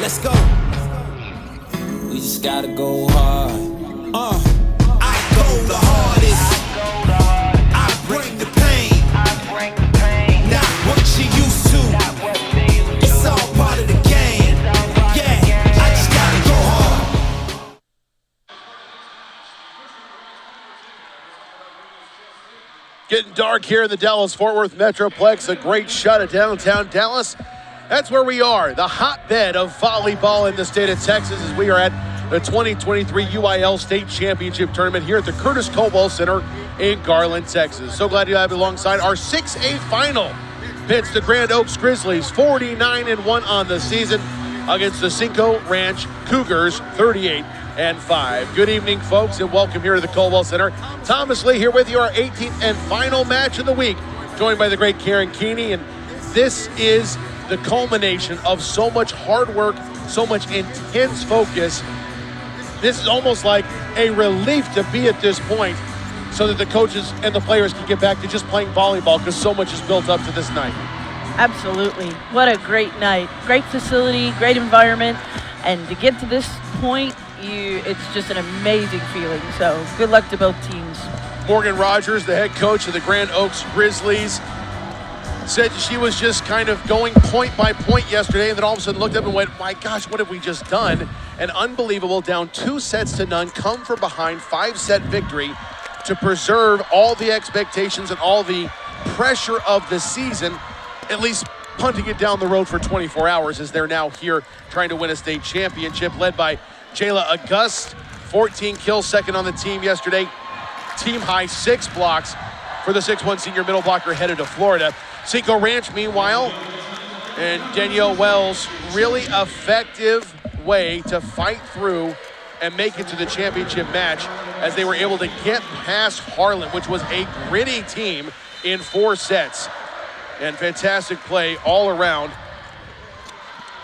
Let's go. We just gotta go hard. I go the hardest. I bring the pain. Not what you used to. It's all part of the game. Yeah, I just gotta go hard. Getting dark here in the Dallas-Fort Worth Metroplex. A great shot at downtown Dallas. That's where we are, the hotbed of volleyball in the state of Texas, as we are at the 2023 UIL State Championship Tournament here at the Curtis Cobalt Center in Garland, Texas. So glad to have you alongside. Our 6A final pits the Grand Oaks Grizzlies 49-1 on the season against the Cinco Ranch Cougars 38-5. Good evening, folks, and welcome here to the Cobalt Center. Thomas Lee here with you, our 18th and final match of the week, joined by the great Karen Keeney, and this is the culmination of so much hard work, so much intense focus. This is almost like a relief to be at this point so that the coaches and the players can get back to just playing volleyball, because so much is built up to this night. Absolutely. What a great night. Great facility, great environment, and to get to this point, it's just an amazing feeling. So good luck to both teams. Morgan Rogers, the head coach of the Grand Oaks Grizzlies, said she was just kind of going point by point yesterday, and then all of a sudden looked up and went, my gosh, what have we just done? An unbelievable down 2-0, come from behind 5-set victory to preserve all the expectations and all the pressure of the season, at least punting it down the road for 24 hours, as they're now here trying to win a state championship, led by Jayla August, 14 kills, second on the team yesterday. Team high 6 blocks for the 6'1" senior middle blocker headed to Florida. Cinco Ranch, meanwhile, and Danielle Wells, really effective way to fight through and make it to the championship match, as they were able to get past Harlan, which was a gritty team, in 4 sets. And fantastic play all around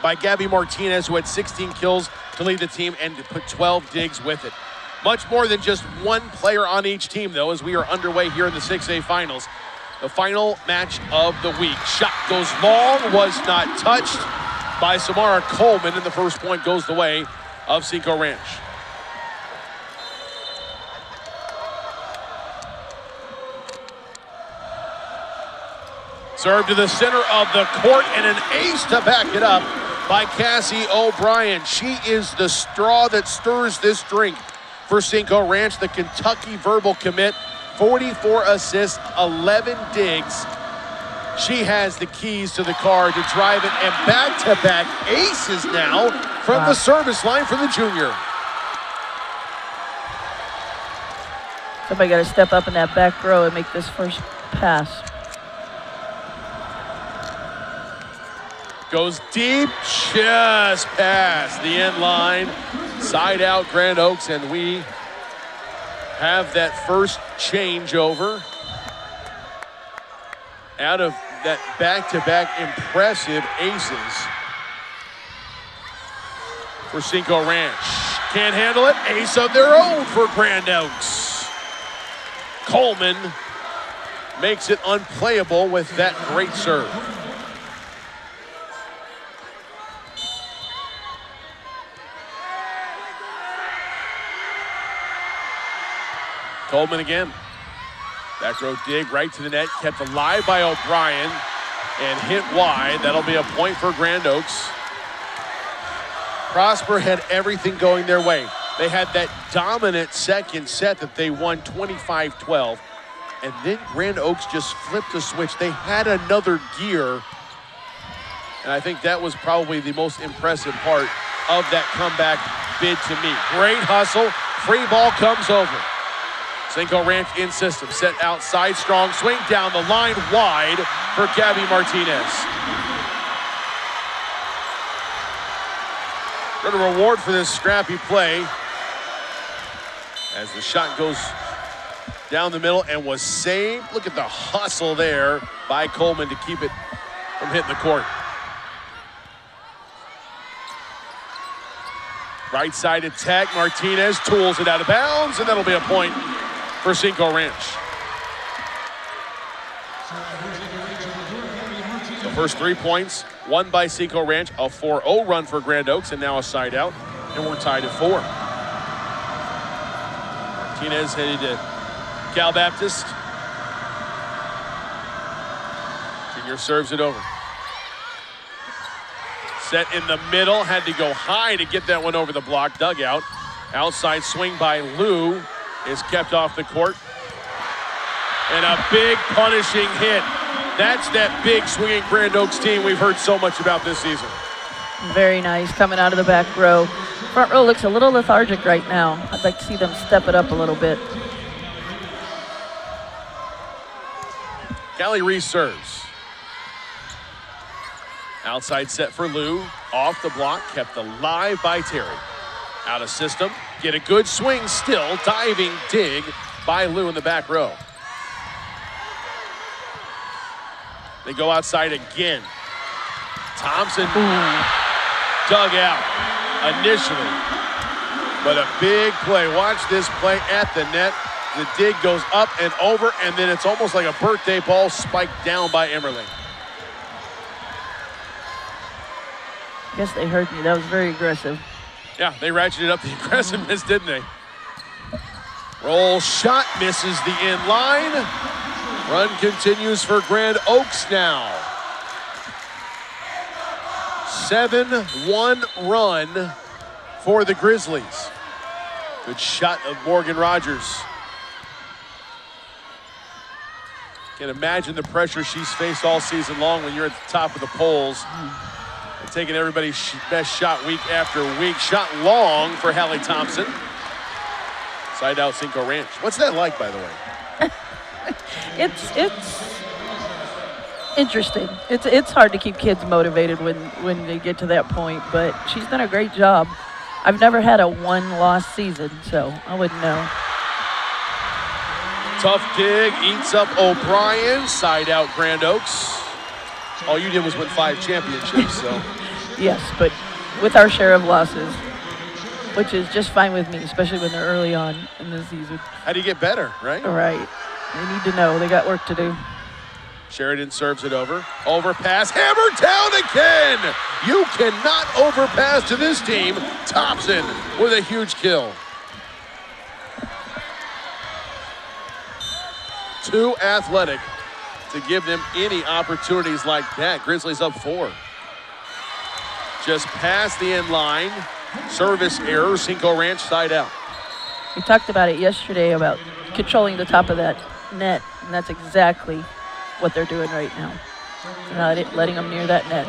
by Gabby Martinez, who had 16 kills to lead the team and to put 12 digs with it. Much more than just one player on each team, though, as we are underway here in the 6A finals. The final match of the week. Shot goes long, was not touched by Samara Coleman, and the first point goes the way of Cinco Ranch. Serve to the center of the court, and an ace to back it up by Cassie O'Brien. She is the straw that stirs this drink for Cinco Ranch, the Kentucky verbal commit. 44 assists, 11 digs. She has the keys to the car to drive it, and back-to-back aces now from the service line for the junior. Somebody got to step up in that back row and make this first pass. Goes deep, just past the end line. Side out Grand Oaks, and we have that first changeover out of that back-to-back impressive aces for Cinco Ranch. Can't handle it, ace of their own for Grand Oaks. Coleman makes it unplayable with that great serve. Coleman again. Back row dig right to the net, kept alive by O'Brien and hit wide. That'll be a point for Grand Oaks. Prosper had everything going their way. They had that dominant second set that they won 25-12, and then Grand Oaks just flipped a switch. They had another gear, and I think that was probably the most impressive part of that comeback bid to me. Great hustle, free ball comes over. Cinco Ranch in system, set outside, strong swing down the line, wide for Gabby Martinez. Got a reward for this scrappy play as the shot goes down the middle and was saved. Look at the hustle there by Coleman to keep it from hitting the court. Right side attack, Martinez tools it out of bounds, and that'll be a point for Cinco Ranch. The first 3 points One by Cinco Ranch, a 4-0 run for Grand Oaks, and now a side out, and we're tied at 4. Martinez headed to Cal Baptist. Junior serves it over. Set in the middle, had to go high to get that one over the block dugout. Outside swing by Lou is kept off the court. And a big punishing hit. That's that big swinging Grand Oaks team we've heard so much about this season. Very nice coming out of the back row. Front row looks a little lethargic right now. I'd like to see them step it up a little bit. Callie Reese serves. Outside set for Lou. Off the block, kept alive by Terry. Out of system. Get a good swing still. Diving dig by Lou in the back row. They go outside again. Thompson dug out initially. But a big play. Watch this play at the net. The dig goes up and over, and then it's almost like a birthday ball spiked down by Emmerling. I guess they heard me. That was very aggressive. Yeah, they ratcheted up the aggressiveness, didn't they? Roll shot misses the in line. Run continues for Grand Oaks now. 7-1 run for the Grizzlies. Good shot of Morgan Rogers. Can imagine the pressure she's faced all season long when you're at the top of the polls. And taking everybody's best shot week after week. Shot long for Hallie Thompson. Side out Cinco Ranch. What's that like, by the way? It's interesting. It's hard to keep kids motivated when they get to that point, but she's done a great job. I've never had a one-loss season, so I wouldn't know. Tough dig, eats up O'Brien. Side out Grand Oaks. All you did was win 5 championships, so. Yes, but with our share of losses, which is just fine with me, especially when they're early on in the season. How do you get better, right? All right. They need to know. They got work to do. Sheridan serves it over. Overpass, hammered down again! You cannot overpass to this team. Thompson with a huge kill. Too athletic to give them any opportunities like that. Grizzlies up 4. Just past the end line. Service error, Cinco Ranch side out. We talked about it yesterday about controlling the top of that net, and that's exactly what they're doing right now. They're not letting them near that net.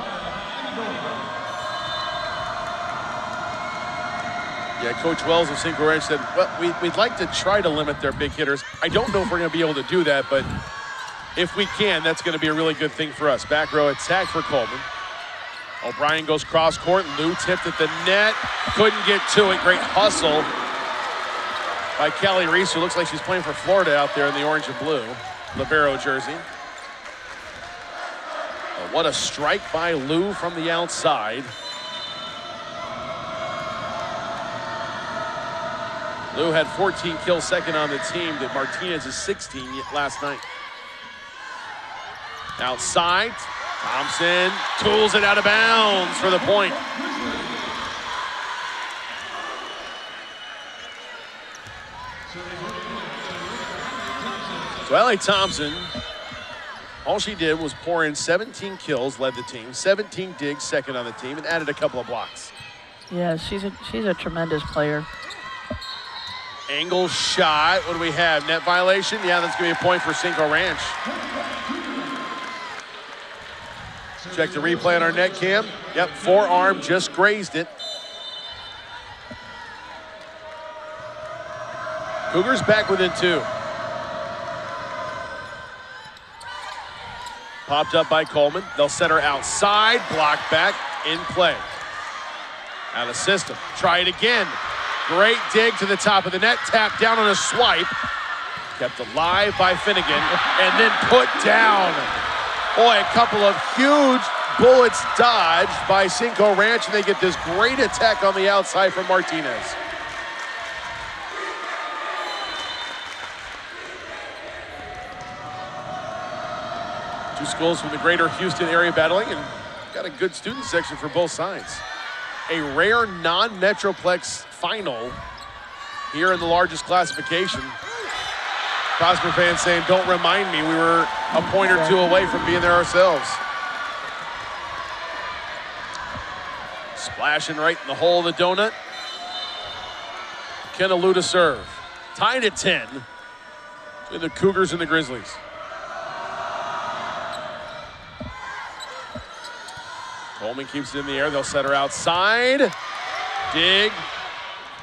Yeah, Coach Wells of Cinco Ranch said, well, we'd like to try to limit their big hitters. I don't know if we're going to be able to do that, but if we can, that's going to be a really good thing for us. Back row attack for Coleman. O'Brien goes cross court. Lou tipped at the net. Couldn't get to it. Great hustle by Callie Reese, who looks like she's playing for Florida out there in the orange and blue libero jersey. But what a strike by Lou from the outside. Lou had 14 kills, second on the team to Martinez's 16 last night. Outside, Thompson tools it out of bounds for the point. So Hallie Thompson, all she did was pour in 17 kills, led the team, 17 digs, second on the team, and added a couple of blocks. Yeah, she's a tremendous player. Angle shot. What do we have? Net violation? Yeah, that's going to be a point for Cinco Ranch. Check the replay on our net cam. Yep, forearm just grazed it. Cougars back within 2. Popped up by Coleman. They'll set her outside. Block back. In play. Out of system. Try it again. Great dig to the top of the net. Tap down on a swipe. Kept alive by Finnegan. And then put down. Boy, a couple of huge bullets dodged by Cinco Ranch. And they get this great attack on the outside from Martinez. Two schools from the greater Houston area battling, and Got a good student section for both sides. A rare non-Metroplex final here in the largest classification. Prosper fans saying, don't remind me, we were a point or two away from being there ourselves. Splashing right in the hole of the donut. Kenalou to serve. Tied at 10 between the Cougars and the Grizzlies. Coleman keeps it in the air. They'll set her outside. Dig.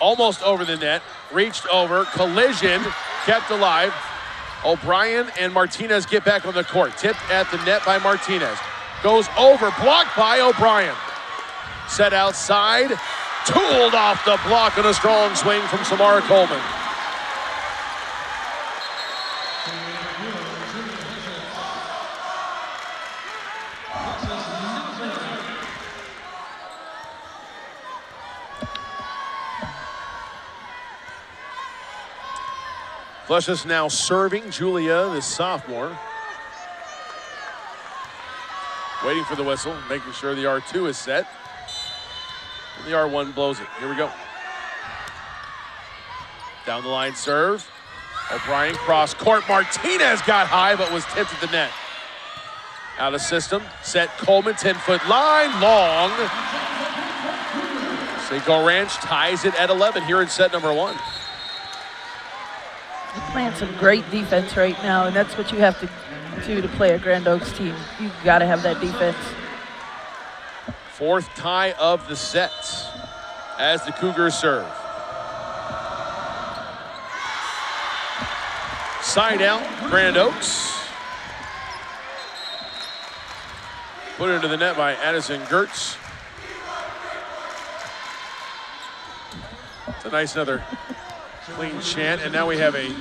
Almost over the net. Reached over. Collision. Kept alive. O'Brien and Martinez get back on the court. Tipped at the net by Martinez. Goes over. Blocked by O'Brien. Set outside. Tooled off the block on a strong swing from Samara Coleman. Flushes now serving. Julia, the sophomore. Waiting for the whistle, making sure the R2 is set. And the R1 blows it. Here we go. Down the line serve. O'Brien cross court. Martinez got high but was tipped at the net. Out of system. Set Coleman, 10-foot line. Long. Cinco Ranch ties it at 11 here in set number 1. They're playing some great defense right now, and that's what you have to do to play a Grand Oaks team. You've got to have that defense. 4th tie of the set as the Cougars serve. Side out, Grand Oaks. Put into the net by Addison Gertz. It's a nice another clean chant, and now we have a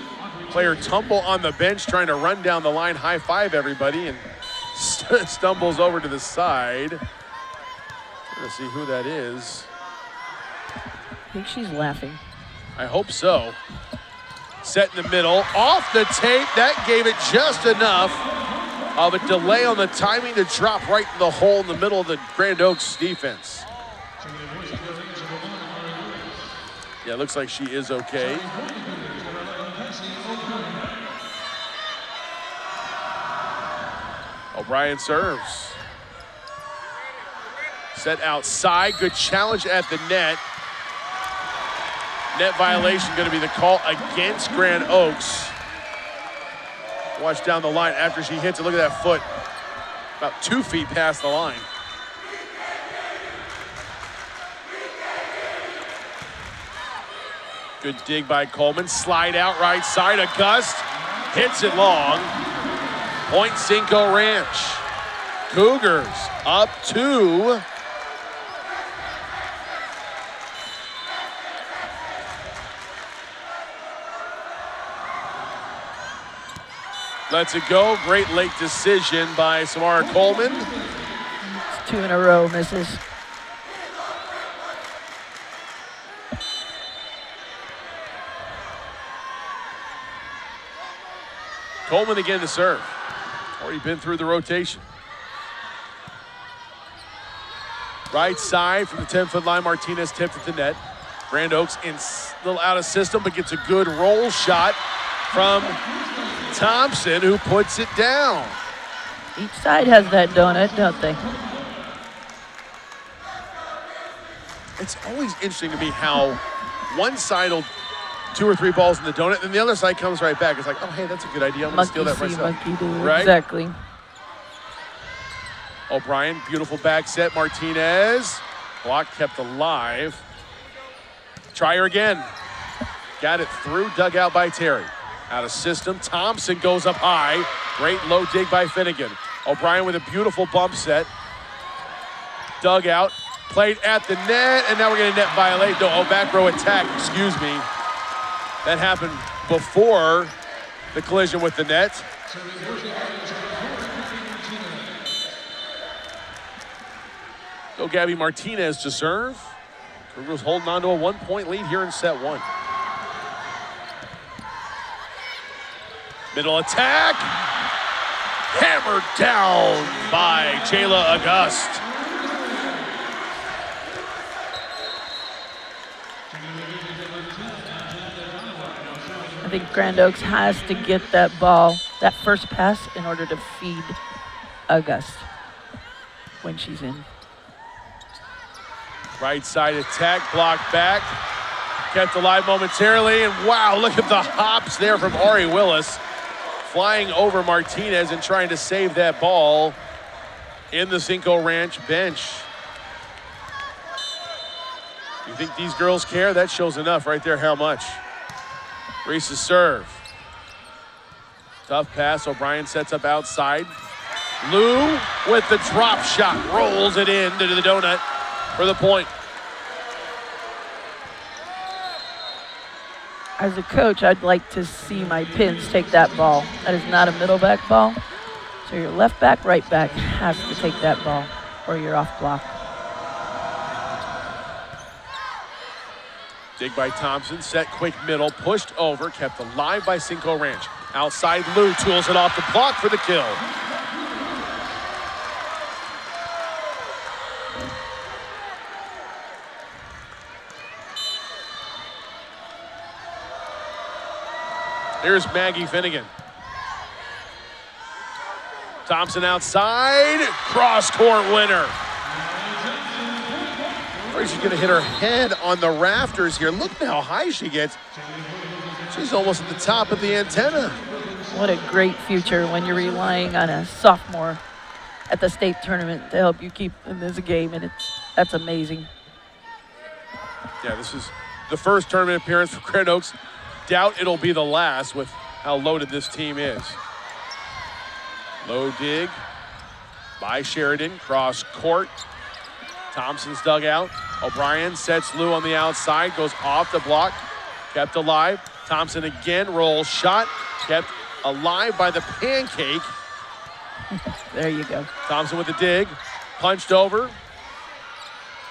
player tumble on the bench trying to run down the line, high-five everybody, and stumbles over to the side. Trying to see who that is. I think she's laughing. I hope so. Set in the middle, off the tape. That gave it just enough of a delay on the timing to drop right in the hole in the middle of the Grand Oaks defense. Yeah, it looks like she is okay. O'Brien serves. Set outside, good challenge at the net. Net violation going to be the call against Grand Oaks. Watch down the line after she hits it. Look at that foot. About 2 feet past the line. Good dig by Coleman. Slide out right side. August hits it long. Point Cinco Ranch. Cougars up 2. Lets it go. Great late decision by Samara Coleman. It's 2 in a row, misses. Coleman again to serve. Already been through the rotation. Right side from the 10-foot line. Martinez tipped at the net. Grand Oaks in a little out of system, but gets a good roll shot from Thompson, who puts it down. Each side has that donut, don't they? It's always interesting to me how one side will 2 or 3 balls in the donut, and the other side comes right back. It's like, oh, hey, that's a good idea. I'm going to steal that myself. Monkey do. Right? Exactly. O'Brien, beautiful back set. Martinez, block kept alive. Try her again. Got it through, dug out by Terry. Out of system, Thompson goes up high. Great low dig by Finnegan. O'Brien with a beautiful bump set. Dug out, played at the net, and now we're gonna net violate. No, back row attack, excuse me. That happened before the collision with the net. So Gabby Martinez to serve. Cougars holding on to a 1-point lead here in set 1. Middle attack. Hammered down by Jayla August. think Grand Oaks has to get that ball, that first pass, in order to feed Auguste when she's in. Right side attack, blocked back. Kept alive momentarily, and wow, look at the hops there from Ari Willis. Flying over Martinez and trying to save that ball in the Cinco Ranch bench. You think these girls care? That shows enough right there how much. Reese's serve. Tough pass, O'Brien sets up outside. Lou with the drop shot, rolls it into the donut for the point. As a coach, I'd like to see my pins take that ball. That is not a middle back ball. So your left back, right back has to take that ball, or you're off block. Dig by Thompson, set quick middle, pushed over, kept alive by Cinco Ranch. Outside Lou, tools it off the block for the kill. Here's Maggie Finnegan. Thompson outside, cross-court winner. Or she's gonna hit her head on the rafters here. Look how high she gets. She's almost at the top of the antenna. What a great future when you're relying on a sophomore at the state tournament to help you keep in this game, and that's amazing. Yeah, this is the first tournament appearance for Grand Oaks. Doubt it'll be the last with how loaded this team is. Low dig by Sheridan, cross court. Thompson's dugout. O'Brien sets Lou on the outside, goes off the block, kept alive. Thompson again, rolls shot, kept alive by the pancake. There you go. Thompson with the dig, punched over.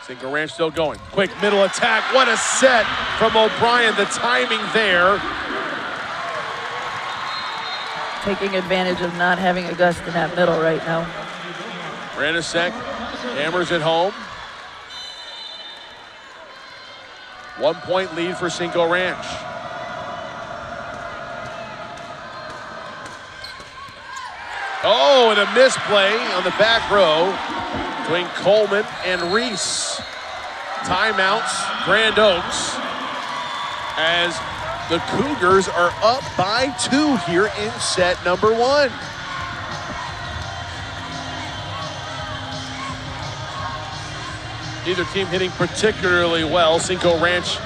Cinco Ranch still going. Quick middle attack. What a set from O'Brien. The timing there. Taking advantage of not having Auguste in that middle right now. Ranasek hammers it home. 1 point lead for Cinco Ranch. Oh, and a misplay on the back row between Coleman and Reese. Timeouts, Grand Oaks, as the Cougars are up by 2 here in set number 1. Neither team hitting particularly well. Cinco Ranch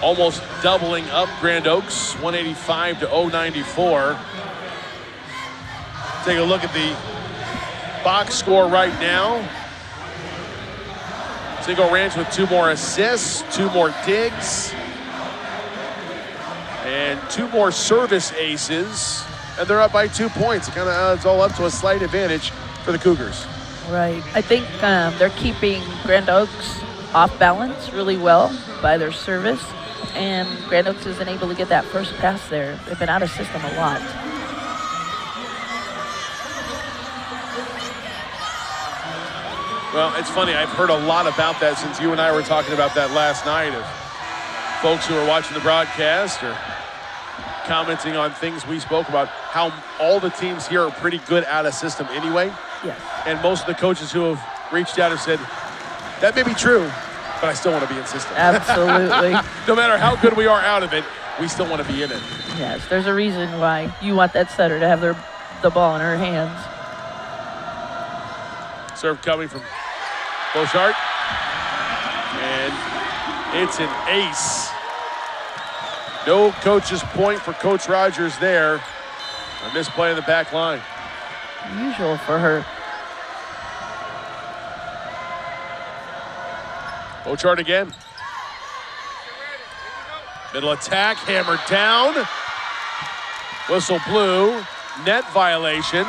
almost doubling up Grand Oaks, 185 to 094. Take a look at the box score right now. Cinco Ranch with 2 more assists, 2 more digs, and 2 more service aces, and they're up by 2 points. It kind of adds all up to a slight advantage for the Cougars. Right. I think they're keeping Grand Oaks off balance really well by their service, and Grand Oaks isn't able to get that first pass there. They've been out of system a lot. Well, it's funny. I've heard a lot about that since you and I were talking about that last night, of folks who are watching the broadcast or commenting on things we spoke about, how all the teams here are pretty good out of system anyway. Yes. And most of the coaches who have reached out have said, that may be true, but I still want to be in system. Absolutely. No matter how good we are out of it, we still want to be in it. Yes, there's a reason why you want that setter to have the ball in her hands. Serve coming from Beauchart. And it's an ace. No coach's point for Coach Rogers there. A misplay in the back line. Usual for her. Beauchart again. Middle attack, hammered down. Whistle blew. Net violation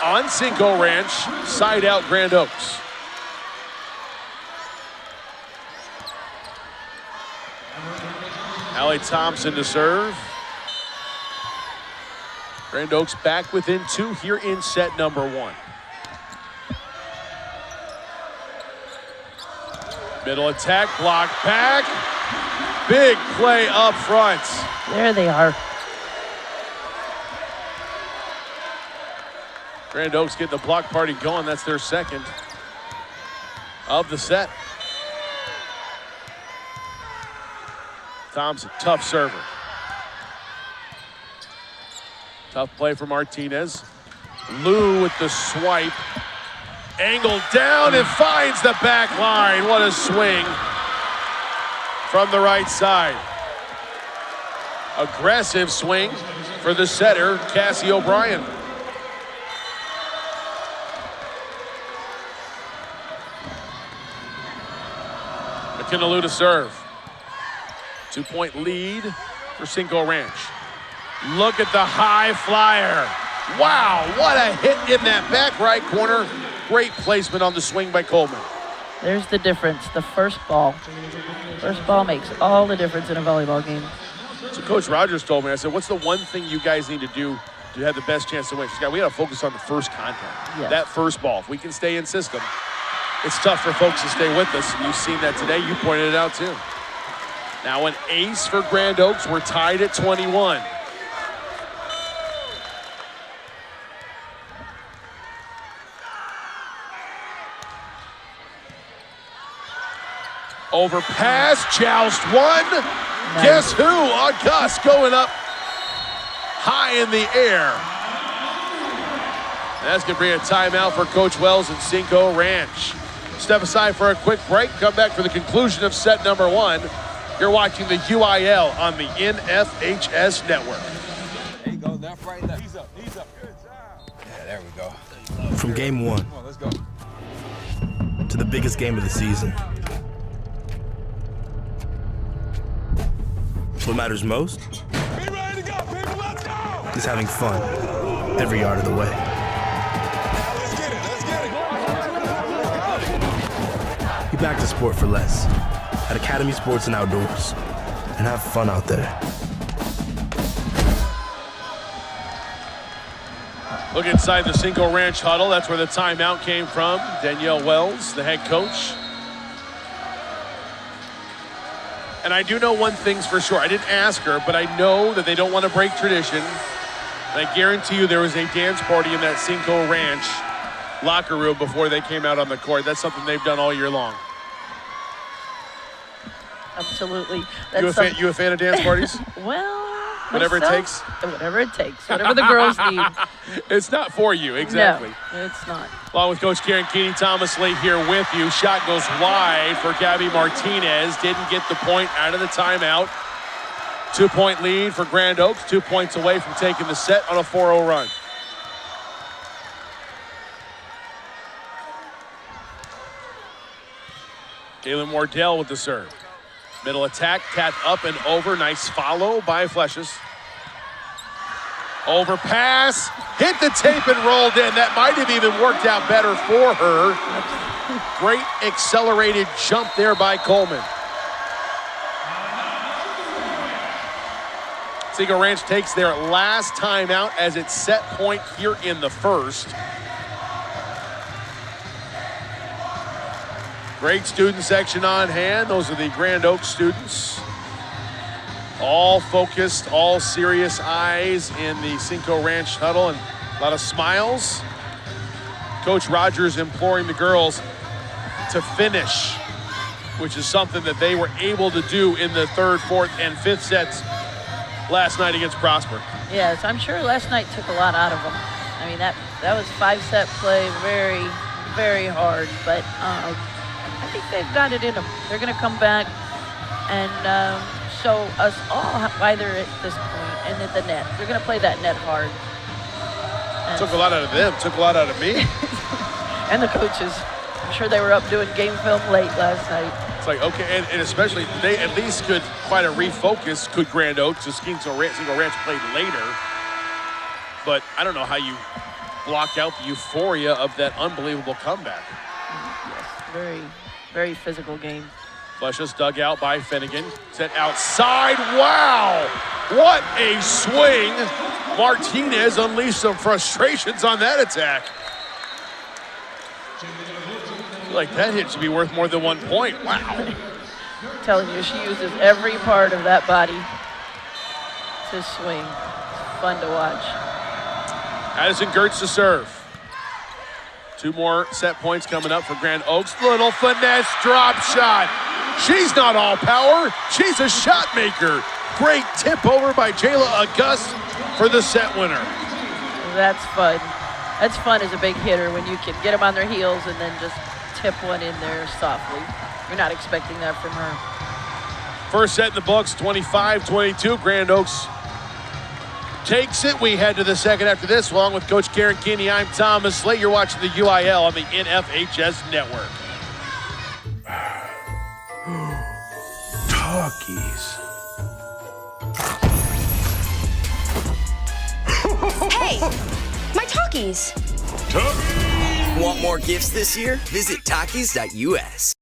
on Cinco Ranch. Side out Grand Oaks. Allie Thompson to serve. Grand Oaks back within 2 here in set number 1. Middle attack, block back. Big play up front. There they are. Grand Oaks getting the block party going. That's their second of the set. Thompson, tough server. Tough play for Martinez. Lou with the swipe. Angled down and finds the back line. What a swing from the right side. Aggressive swing for the setter, Cassie O'Brien. McKenna Lou to serve. 2-point lead for Cinco Ranch. Look at the high flyer. Wow, what a hit in that back right corner. Great placement on the swing by Coleman. There's the difference, the first ball. First ball makes all the difference in a volleyball game. So Coach Rogers told me, I said, what's the one thing you guys need to do to have the best chance to win? She said, we got to focus on the first contact. Yes. That first ball. If we can stay in system, it's tough for folks to stay with us. And you've seen that today. You pointed it out too. Now an ace for Grand Oaks. We're tied at 21. Overpass, joust one. Nice. Guess who? August going up high in the air. That's going to bring a timeout for Coach Wells and Cinco Ranch. Step aside for a quick break. Come back for the conclusion of set number one. You're watching the UIL on the NFHS network. There you go, left, right, left. He's up, he's up. Good job. Yeah, there we go. From game one Come on, let's go. to the biggest game of the season. What matters most Be ready to go, people, let's go! is having fun every yard of the way. Let's get it, let's get it. Be back to sport for less at Academy Sports and Outdoors, and have fun out there. Look inside the Cinco Ranch huddle. That's where the timeout came from. Danielle Wells, the head coach. And I do know one thing's for sure. I didn't ask her, but I know that they don't want to break tradition. And I guarantee you there was a dance party in that Cinco Ranch locker room before they came out on the court. That's something they've done all year long. Absolutely. You a fan of dance parties? Well, Whatever it takes? Whatever it takes. Whatever the girls need. It's not for you, exactly. No, it's not. Along with Coach Karen Keeney, Thomas Lee here with you. Shot goes wide for Gabby Martinez. Didn't get the point out of the timeout. 2-point lead for Grand Oaks. 2 points away from taking the set on a 4-0 run. Kaylin Wardell with the serve. Middle attack, tapped up and over. Nice follow by Fleshes. Overpass, hit the tape and rolled in. That might have even worked out better for her. Great accelerated jump there by Coleman. Cinco Ranch takes their last timeout as it's set point here in the first. Great student section on hand. Those are the Grand Oaks students. All focused, all serious eyes in the Cinco Ranch huddle and a lot of smiles. Coach Rogers imploring the girls to finish, which is something that they were able to do in the third, fourth, and fifth sets last night against Prosper. Yes, I'm sure last night took a lot out of them. I mean, that was 5-set play, very, very hard, but I think they've got it in them. They're going to come back and show us all why they're at this point and at the net. They're going to play that net hard. And Took a lot out of them, took a lot out of me. and the coaches. I'm sure they were up doing game film late last night. It's like, okay, and especially they at least could try to refocus, could Grand Oaks, so Cinco Ranch played later. But I don't know how you block out the euphoria of that unbelievable comeback. Yes, very, very physical game. Fleshes dug out by Finnegan. Sent outside. Wow! What a swing. Martinez unleashed some frustrations on that attack. Like that hit should be worth more than 1 point. Wow. telling you, she uses every part of that body to swing. It's fun to watch. Addison Gertz to serve. 2 more set points coming up for Grand Oaks. Little finesse drop shot. She's not all power. She's a shot maker. Great tip over by Jayla Auguste for the set winner. That's fun. That's fun as a big hitter when you can get them on their heels and then just tip one in there softly. You're not expecting that from her. First set in the books, 25-22. Grand Oaks takes it. We head to the second after this. Along with Coach Karen Keeney, I'm Thomas Slate. You're watching the UIL on the NFHS Network. Talkies. Hey, my Talkies. Want more gifts this year? Visit Takis.us.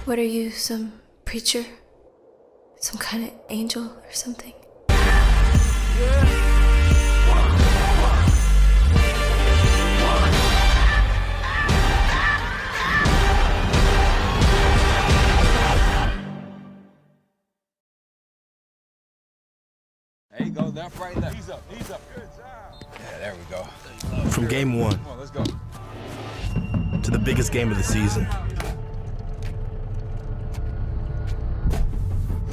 What are you, some preacher? Some kind of angel or something? There you go, left, right, left. He's up. Good job. Yeah, there we go. From game 1 Come on, let's go. to the biggest game of the season.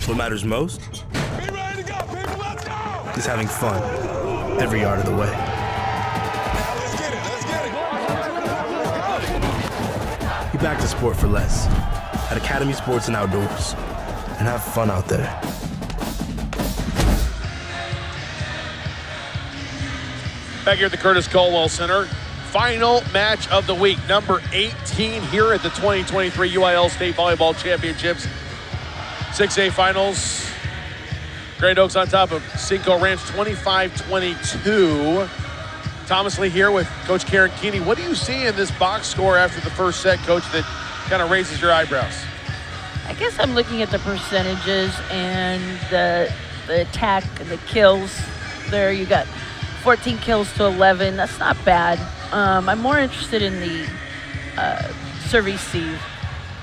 What matters most Be ready to go, people. Let's go. is having fun every yard of the way. Now let's get it. Be back to sport for less at Academy Sports and Outdoors, and have fun out there. Back here at the Curtis Colwell Center. Final match of the week, number 18 here at the 2023 UIL State Volleyball Championships. 6A finals. Grand Oaks on top of Cinco Ranch, 25-22. Thomas Lee here with Coach Karen Keeney. What do you see in this box score after the first set, Coach, that kind of raises your eyebrows? I guess I'm looking at the percentages and the attack and the kills. There you got 14 kills to 11. That's not bad. I'm more interested in the serve-receive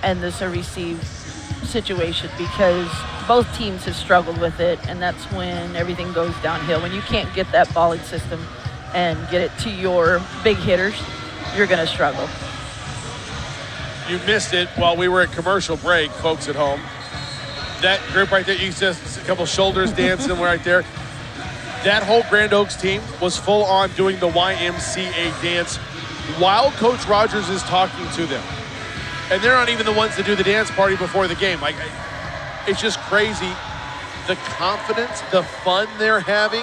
and the serve-receive situation because both teams have struggled with it, and that's when everything goes downhill. When you can't get that volley system and get it to your big hitters, you're going to struggle. You missed it while we were at commercial break, folks at home. That group right there, you see a couple shoulders dancing right there. That whole Grand Oaks team was full on doing the YMCA dance while Coach Rogers is talking to them. And they're not even the ones that do the dance party before the game. Like, it's just crazy. The confidence, the fun they're having,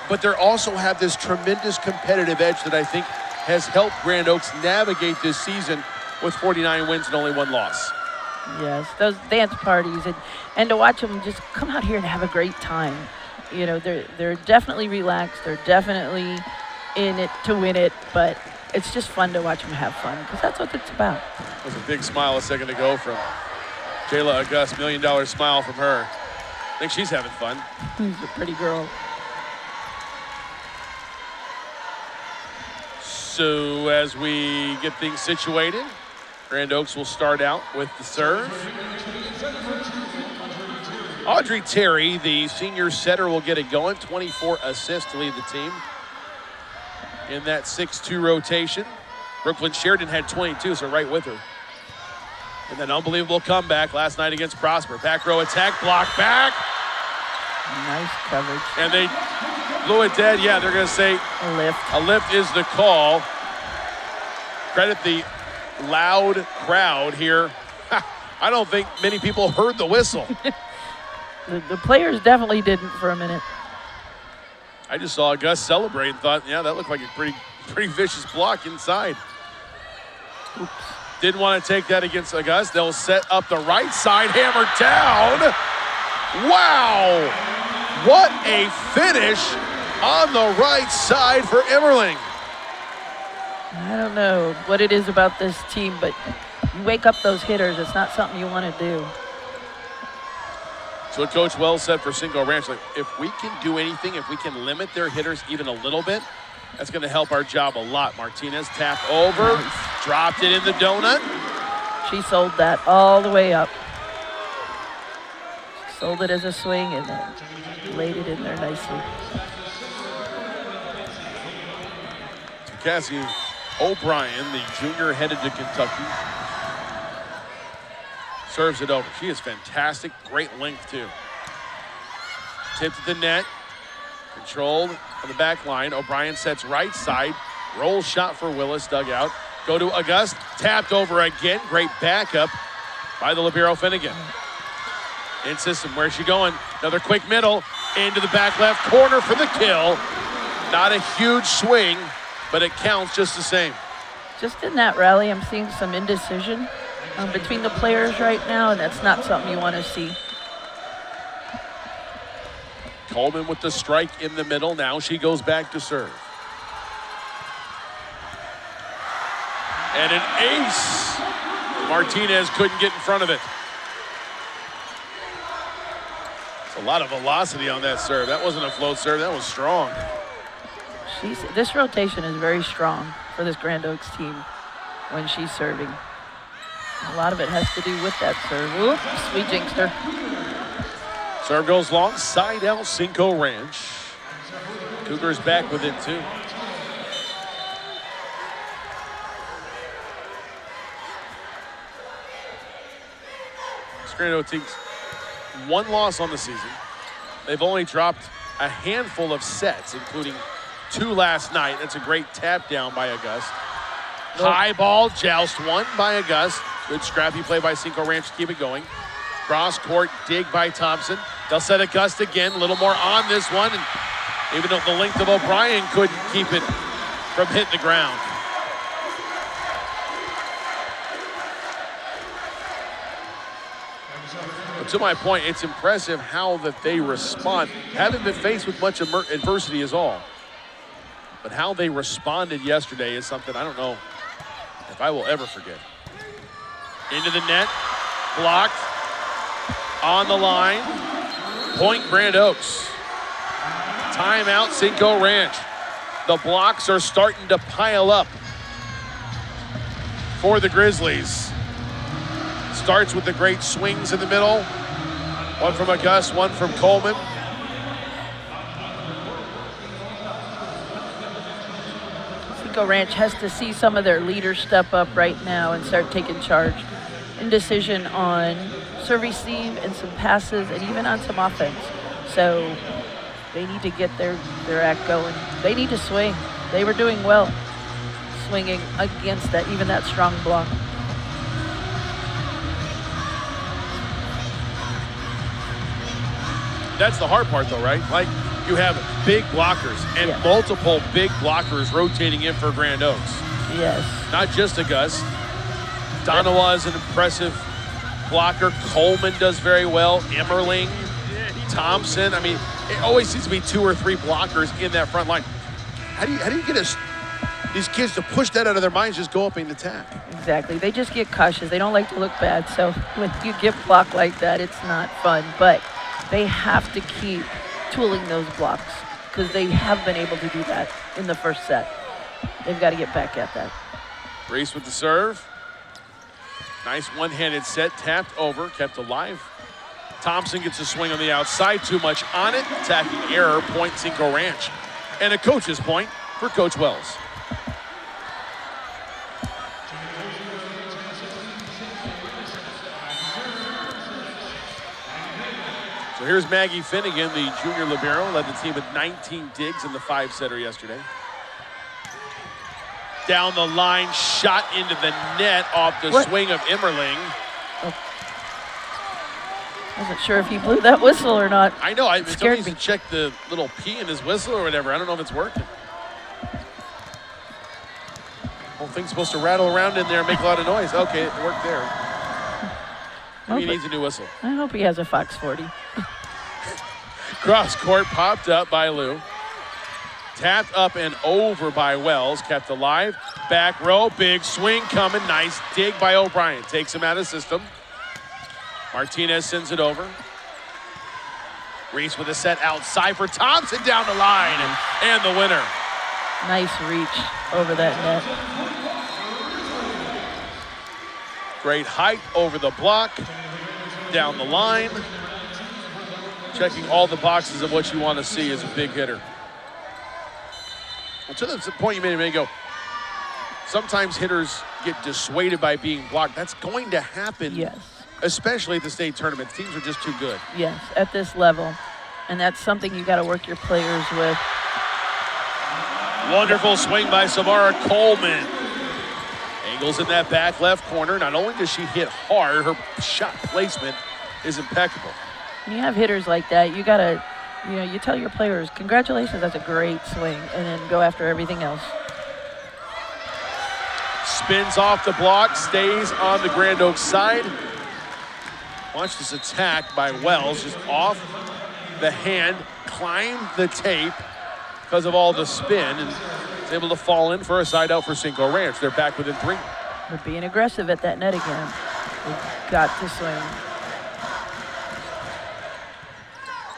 but they also have this tremendous competitive edge that I think has helped Grand Oaks navigate this season with 49 wins and only 1 loss. Yes, those dance parties and to watch them just come out here and have a great time. You know, they're definitely relaxed. They're definitely in it to win it, but it's just fun to watch them have fun because that's what it's about. That was a big smile a second ago from Jayla Auguste, $1 million smile from her. I think she's having fun. She's a pretty girl. So as we get things situated, Grand Oaks will start out with the serve. Audrey Terry, the senior setter, will get it going. 24 assists to lead the team in that 6-2 rotation. Brooklyn Sheridan had 22, so right with her. And then unbelievable comeback last night against Prosper. Back row attack, block back. Nice coverage. And they blew it dead. Yeah, they're going to say A lift. a lift is the call. Credit the loud crowd here. I don't think many people heard the whistle. The players definitely didn't for a minute. I just saw Gus celebrate and thought, yeah, that looked like a pretty vicious block inside. Oops. Didn't want to take that against Gus. They'll set up the right side, hammered down. Wow! What a finish on the right side for Emmerling. I don't know what it is about this team, but you wake up those hitters, it's not something you want to do. So what Coach Wells said for Cinco Ranch, like, if we can do anything, if we can limit their hitters even a little bit, that's going to help our job a lot. Martinez tapped over, dropped it in the donut. She sold that all the way up. She sold it as a swing and then laid it in there nicely. Cassie O'Brien, the junior headed to Kentucky, serves it over. She is fantastic, great length too. Tipped at the net, controlled on the back line. O'Brien sets right side, roll shot for Willis, dugout. Go to August, tapped over again. Great backup by the libero Finnegan. In system, where's she going? Another quick middle, into the back left corner for the kill. Not a huge swing, but it counts just the same. Just in that rally, I'm seeing some indecision between the players right now, and that's not something you want to see. Coleman with the strike in the middle. Now she goes back to serve. And an ace. Martinez couldn't get in front of it. It's a lot of velocity on that serve. That wasn't a float serve, that was strong. This rotation is very strong for this Grand Oaks team when she's serving. A lot of it has to do with that serve. Oops, we jinxed her. Serve goes long, side out, Cinco Ranch. Cougars back with it too. This Grand Oaks team's one loss on the season. They've only dropped a handful of sets, including 2 last night. That's a great tap down by August. High ball, joust one by August. Good scrappy play by Cinco Ranch to keep it going. Cross court dig by Thompson. They'll set August again, a little more on this one. And even though the length of O'Brien couldn't keep it from hitting the ground. But to my point, it's impressive how that they respond. Haven't been faced with much adversity is all. But how they responded yesterday is something I don't know if I will ever forget. Into the net, blocked, on the line, point Grand Oaks. Timeout, Cinco Ranch. The blocks are starting to pile up for the Grizzlies. Starts with the great swings in the middle. One from August, one from Coleman. Cinco Ranch has to see some of their leaders step up right now and start taking charge. Indecision on serve receive and some passes and even on some offense. So they need to get their act going. They need to swing. They were doing well swinging against that, even that strong block. That's the hard part though, right? Like, you have big blockers and multiple big blockers rotating in for Grand Oaks. Yes. Not just August. Donawa is an impressive blocker. Coleman does very well. Emmerling, Thompson. I mean, it always seems to be 2 or 3 blockers in that front line. How do you get these kids to push that out of their minds, just go up and attack? Exactly. They just get cautious. They don't like to look bad. So when you get blocked like that, it's not fun. But they have to keep tooling those blocks because they have been able to do that in the first set. They've got to get back at that. Reese with the serve. Nice one-handed set, tapped over, kept alive. Thompson gets a swing on the outside, too much on it. Attacking error, point Cinco Ranch. And a coach's point for Coach Wells. So here's Maggie Finnegan, the junior libero, led the team with 19 digs in the 5-setter yesterday. Down the line, shot into the net off the swing of Emmerling. Oh. Wasn't sure if he blew that whistle or not. I know, somebody needs me. to check the little P in his whistle or whatever. I don't know if it's working. Whole thing's supposed to rattle around in there and make a lot of noise. Okay, it worked there. Maybe he needs a new whistle. I hope he has a Fox 40. Cross court popped up by Lou. Tapped up and over by Wells. Kept alive. Back row. Big swing coming. Nice dig by O'Brien. Takes him out of system. Martinez sends it over. Reese with a set outside for Thompson down the line. And the winner. Nice reach over that net. Great height over the block. Down the line. Checking all the boxes of what you want to see as a big hitter. Well, to the point you made a minute ago, sometimes hitters get dissuaded by being blocked. That's going to happen, Yes. especially at the state tournament. Teams are just too good. Yes, at this level. And that's something you got to work your players with. Wonderful swing by Samara Coleman. Angles in that back left corner. Not only does she hit hard, her shot placement is impeccable. When you have hitters like that, you got to, you tell your players, congratulations, that's a great swing, and then go after everything else. Spins off the block, stays on the Grand Oaks side. Watch this attack by Wells, just off the hand, climbed the tape because of all the spin, and is able to fall in for a side out for Cinco Ranch. They're back within 3. They're being aggressive at that net again. They've got to swing.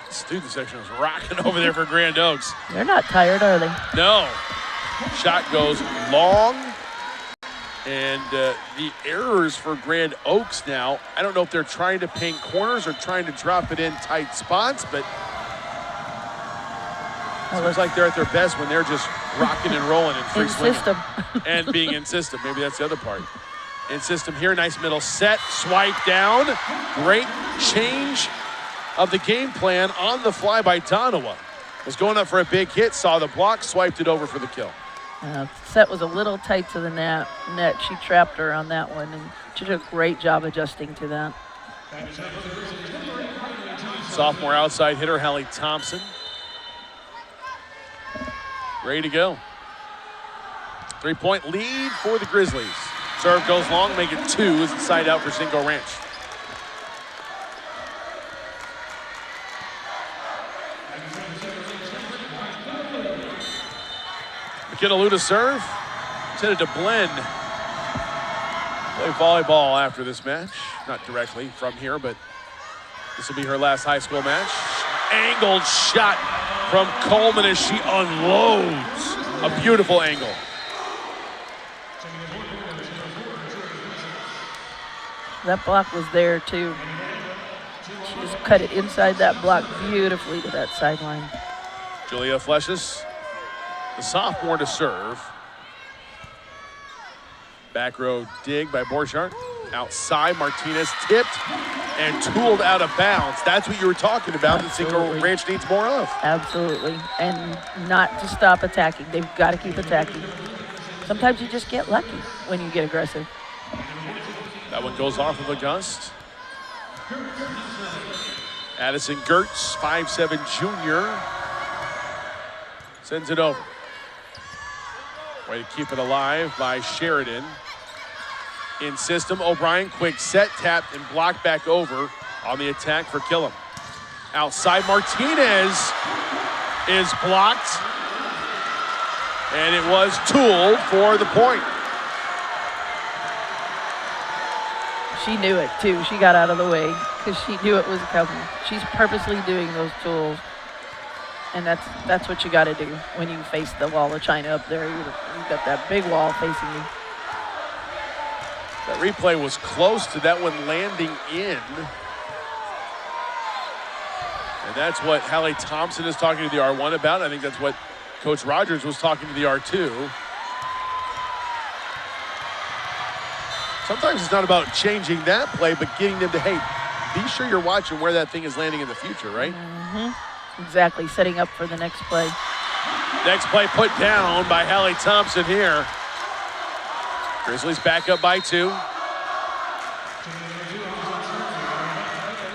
Student section is rocking over there for Grand Oaks. They're not tired, are they? No. Shot goes long. And the errors for Grand Oaks now, I don't know if they're trying to paint corners or trying to drop it in tight spots, but it looks like they're at their best when they're just rocking and rolling and free In swinging. system. And being in system. Maybe that's the other part. In system here, nice middle set, swipe down. Great change of the game plan on the fly by Donawa. Was going up for a big hit, saw the block, swiped it over for the kill. Set was a little tight to the net. She trapped her on that one, and she did a great job adjusting to that. Sophomore outside hitter, Hallie Thompson. Ready to go. 3-point lead for the Grizzlies. Serve goes long, make it 2 as the side out for Cinco Ranch. McKenna to serve. Intended to blend. Play volleyball after this match. Not directly from here, but this will be her last high school match. Angled shot from Coleman as she unloads. A beautiful angle. That block was there too. She just cut it inside that block beautifully to that sideline. Julia Fleshes, the sophomore to serve. Back row dig by Borchardt. Outside, Martinez tipped and tooled out of bounds. That's what you were talking about that Cinco Ranch needs more of. Absolutely. And not to stop attacking. They've got to keep attacking. Sometimes you just get lucky when you get aggressive. That one goes off of a gust. Addison Gertz, 5'7" junior, sends it over. Way to keep it alive by Sheridan. In system, O'Brien, quick set, tapped and blocked back over on the attack for Killam. Outside, Martinez is blocked, and it was tooled for the point. She knew it too. She got out of the way because she knew it was coming. She's purposely doing those tools. And that's what you got to do when you face the wall of China up there. You've got that big wall facing you. That replay was close to that one landing in. And that's what Hallie Thompson is talking to the R1 about. I think that's what Coach Rogers was talking to the R2. Sometimes it's not about changing that play, but getting them to, hey, be sure you're watching where that thing is landing in the future, right? Mm-hmm. Exactly, setting up for the next play. Next play put down by Hallie Thompson here. Grizzlies back up by 2.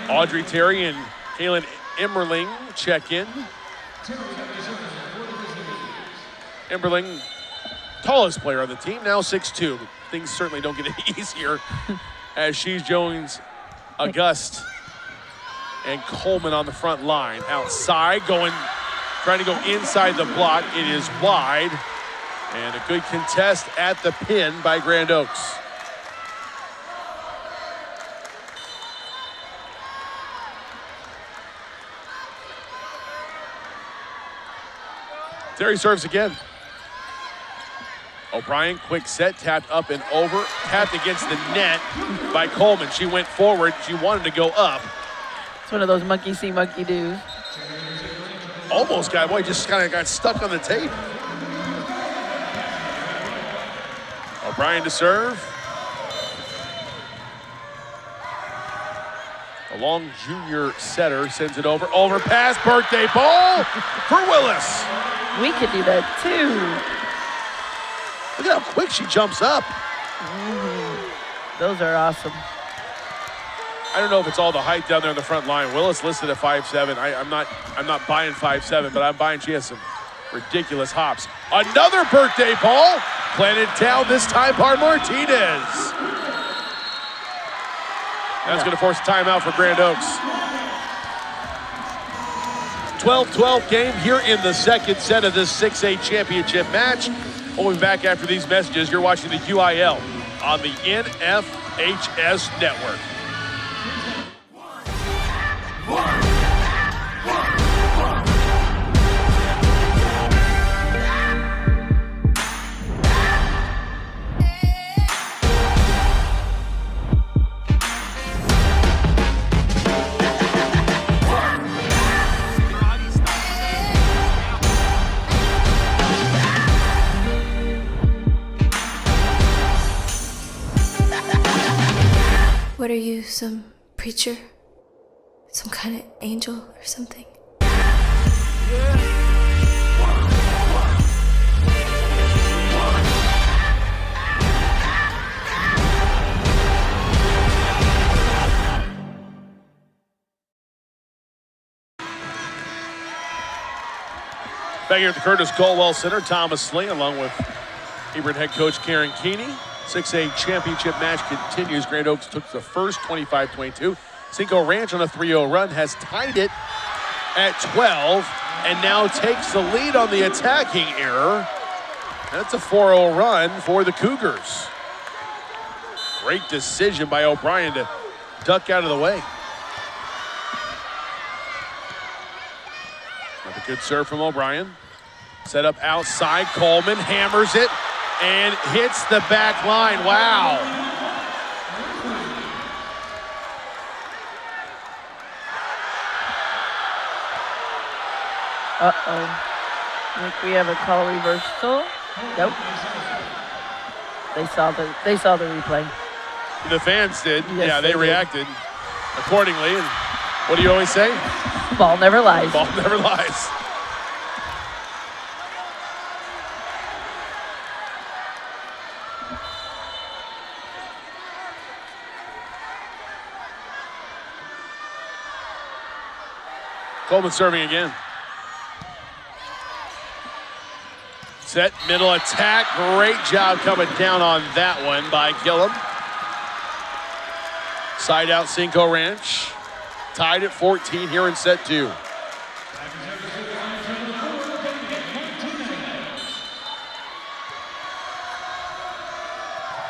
Audrey Terry and Kaylin Emberling check in. Emberling, tallest player on the team, now 6'2". Things certainly don't get any easier as she joins August and Coleman on the front line. Outside, trying to go inside the block. It is wide. And a good contest at the pin by Grand Oaks. Terry serves again. O'Brien, quick set, tapped up and over, tapped against the net by Coleman. She went forward, she wanted to go up. It's one of those monkey see, monkey do. Almost just kind of got stuck on the tape. O'Brien to serve. A long junior setter sends it over. Overpass, birthday ball for Willis. We could do that too. Look at how quick she jumps up. Those are awesome. I don't know if it's all the height down there on the front line. Willis listed at 5'7". I'm not buying 5'7", but I'm buying she has some ridiculous hops. Another birthday ball planted down, this time by Martinez. That's going to force a timeout for Grand Oaks. 12-12 game here in the second set of this 6A championship match. We'll be back after these messages. You're watching the UIL on the NFHS Network. What are you, some preacher? Some kind of angel or something? Back here at the Curtis Colwell Center, Thomas Lee along with Hebron head coach Karen Keeney. 6A championship match continues. Grand Oaks took the first 25-22. Cinco Ranch on a 3-0 run has tied it at 12 and now takes the lead on the attacking error. That's a 4-0 run for the Cougars. Great decision by O'Brien to duck out of the way. Another good serve from O'Brien. Set up outside, Coleman hammers it and hits the back line. Wow. Uh-oh. I think we have a call reversal. Nope. They saw the replay. The fans did. Yes, yeah, they did. reacted accordingly. And what do you always say? Ball never lies. Ball never lies. Coleman serving again. Set, middle attack. Great job coming down on that one by Gillum. Side out Cinco Ranch. Tied at 14 here in set 2.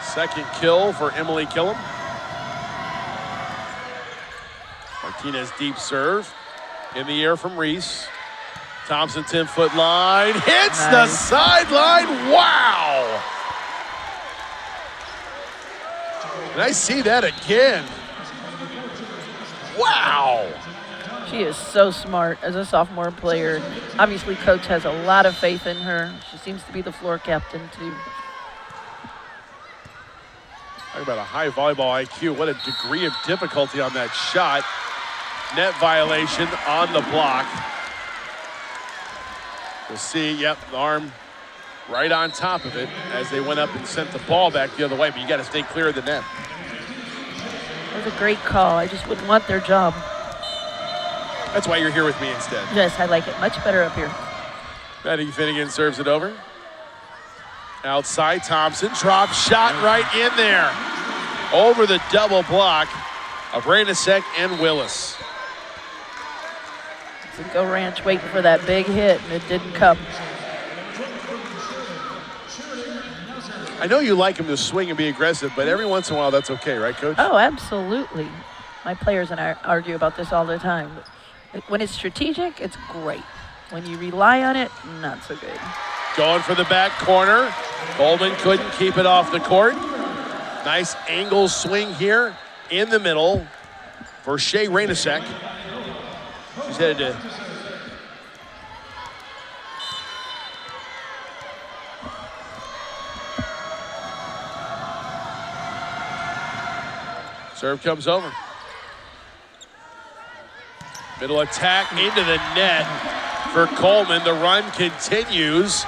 Second kill for Emily Gillum. Martinez deep serve. In the air from Reese. Thompson 10-foot line. Hits the sideline. Wow. And I see that again. Wow. She is so smart as a sophomore player. Obviously, coach has a lot of faith in her. She seems to be the floor captain, too. Talk about a high volleyball IQ. What a degree of difficulty on that shot. Net violation on the block. We'll see, yep, the arm right on top of it as they went up and sent the ball back the other way, but you got to stay clear of the net. That was a great call. I just wouldn't want their job. That's why you're here with me instead. Yes, I like it much better up here. Betty Finnegan serves it over. Outside, Thompson, drop shot right in there. Over the double block of Rainasek and Willis. Cinco Ranch waiting for that big hit, and it didn't come. I know you like him to swing and be aggressive, but every once in a while that's okay, right, Coach? Oh, absolutely. My players and I argue about this all the time. When it's strategic, it's great. When you rely on it, not so good. Going for the back corner. Coleman couldn't keep it off the court. Nice angle swing here in the middle for Shea Rainisek. She's headed to serve comes over. Middle attack into the net for Coleman. The run continues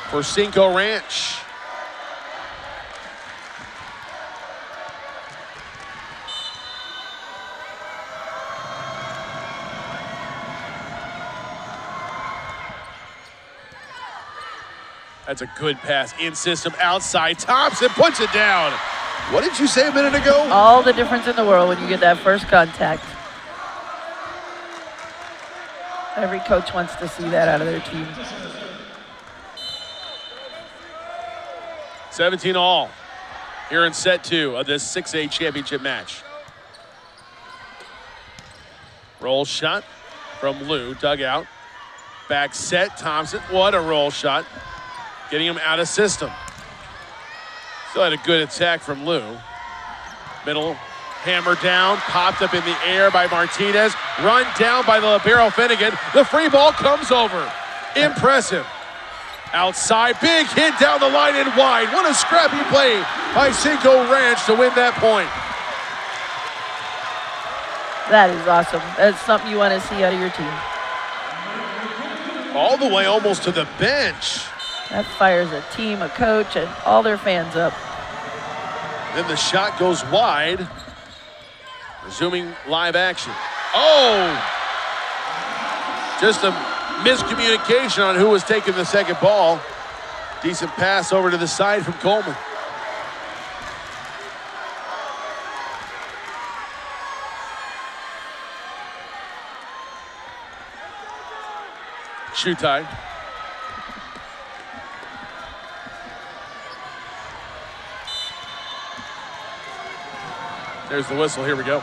for Cinco Ranch. That's a good pass. In system, outside. Thompson puts it down. What did you say a minute ago? All the difference in the world when you get that first contact. Every coach wants to see that out of their team. 17 all here in set 2 of this 6A championship match. Roll shot from Lou, dugout. Back set, Thompson. What a roll shot. Getting him out of system. Still had a good attack from Lou. Middle, hammer down, popped up in the air by Martinez. Run down by the libero Finnegan. The free ball comes over. Impressive. Outside, big hit down the line and wide. What a scrappy play by Cinco Ranch to win that point. That is awesome. That's something you want to see out of your team. All the way almost to the bench. That fires a team, a coach, and all their fans up. Then the shot goes wide. Resuming live action. Oh! Just a miscommunication on who was taking the second ball. Decent pass over to the side from Coleman. Shoot tie. There's the whistle. Here we go.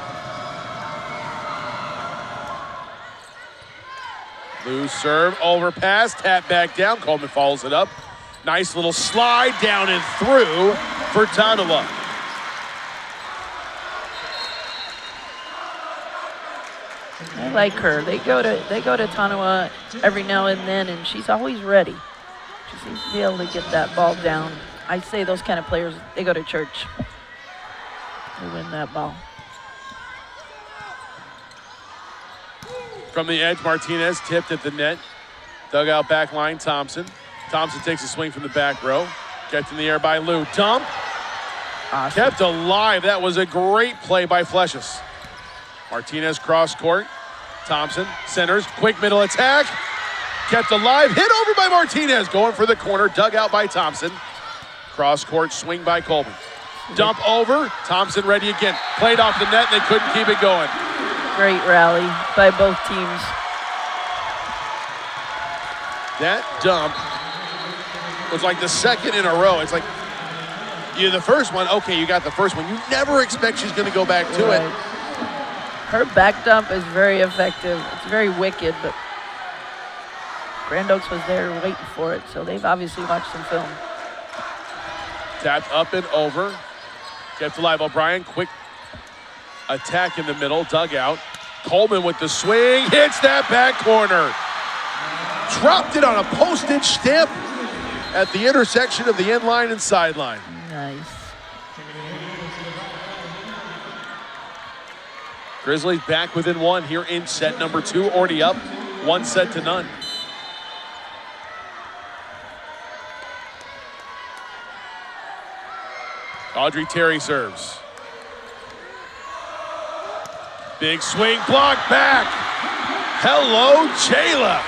Loose serve, overpass, tap back down. Coleman follows it up. Nice little slide down and through for Tanoa. I like her. They go to Tanoa every now and then, and she's always ready. She seems to be able to get that ball down. I say those kind of players, they go to church. They win that ball. From the edge, Martinez tipped at the net. Dugout back line, Thompson. Thompson takes a swing from the back row. Kept in the air by Lou. Dump. Awesome. Kept alive. That was a great play by Fleshes. Martinez cross court. Thompson centers. Quick middle attack. Kept alive. Hit over by Martinez. Going for the corner. Dug out by Thompson. Cross court swing by Coleman. Dump over. Thompson ready again. Played off the net. And they couldn't keep it going. Great rally by both teams. That dump was like the second in a row. It's like, the first one, okay, you got the first one. You never expect she's going to go back to it. Her back dump is very effective. It's very wicked, but Grand Oaks was there waiting for it, so they've obviously watched some film. Tapped up and over. Kept alive. O'Brien, quick attack in the middle, dugout. Coleman with the swing, hits that back corner. Dropped it on a postage stamp at the intersection of the end line and sideline. Nice. Grizzlies back within one here in set number 2, already up 1-0. Audrey Terry serves. Big swing, block back. Hello, Jayla.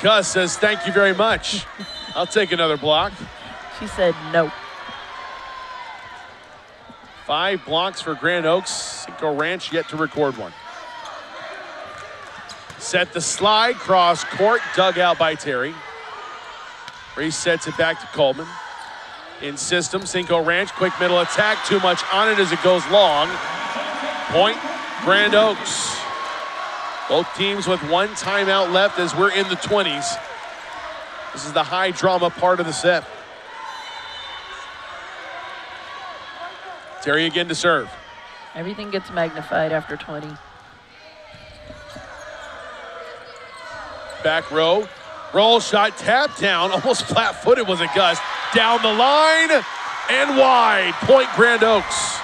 Gus says, thank you very much. I'll take another block. She said no. 5 blocks for Grand Oaks. Cinco Ranch yet to record one. Set the slide, cross court, dug out by Terry. Resets it back to Coleman. In system, Cinco Ranch, quick middle attack, too much on it as it goes long. Point, Grand Oaks. Both teams with 1 timeout left as we're in the 20s. This is the high drama part of the set. Terry again to serve. Everything gets magnified after 20. Back row, roll shot, tap down, almost flat-footed was a Gus. Down the line and wide. Point Grand Oaks.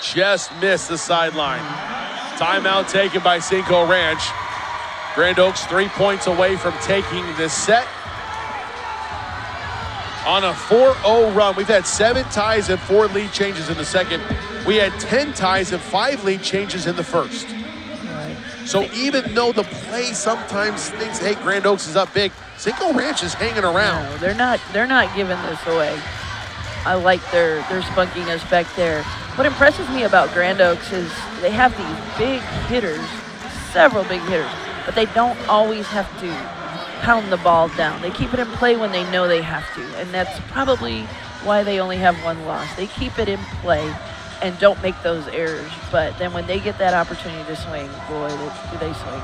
Just missed the sideline. Timeout taken by Cinco Ranch. Grand Oaks 3 points away from taking this set. On a 4-0 run, we've had 7 ties and 4 lead changes in the second. We had 10 ties and 5 lead changes in the first. So even though the play sometimes thinks, hey, Grand Oaks is up big, Cinco Ranch is hanging around. No, they're not giving this away. I like their spunkiness back there. What impresses me about Grand Oaks is they have these big hitters, several big hitters, but they don't always have to pound the ball down. They keep it in play when they know they have to, and that's probably why they only have 1 loss. They keep it in play and don't make those errors, but then when they get that opportunity to swing, boy, do they swing.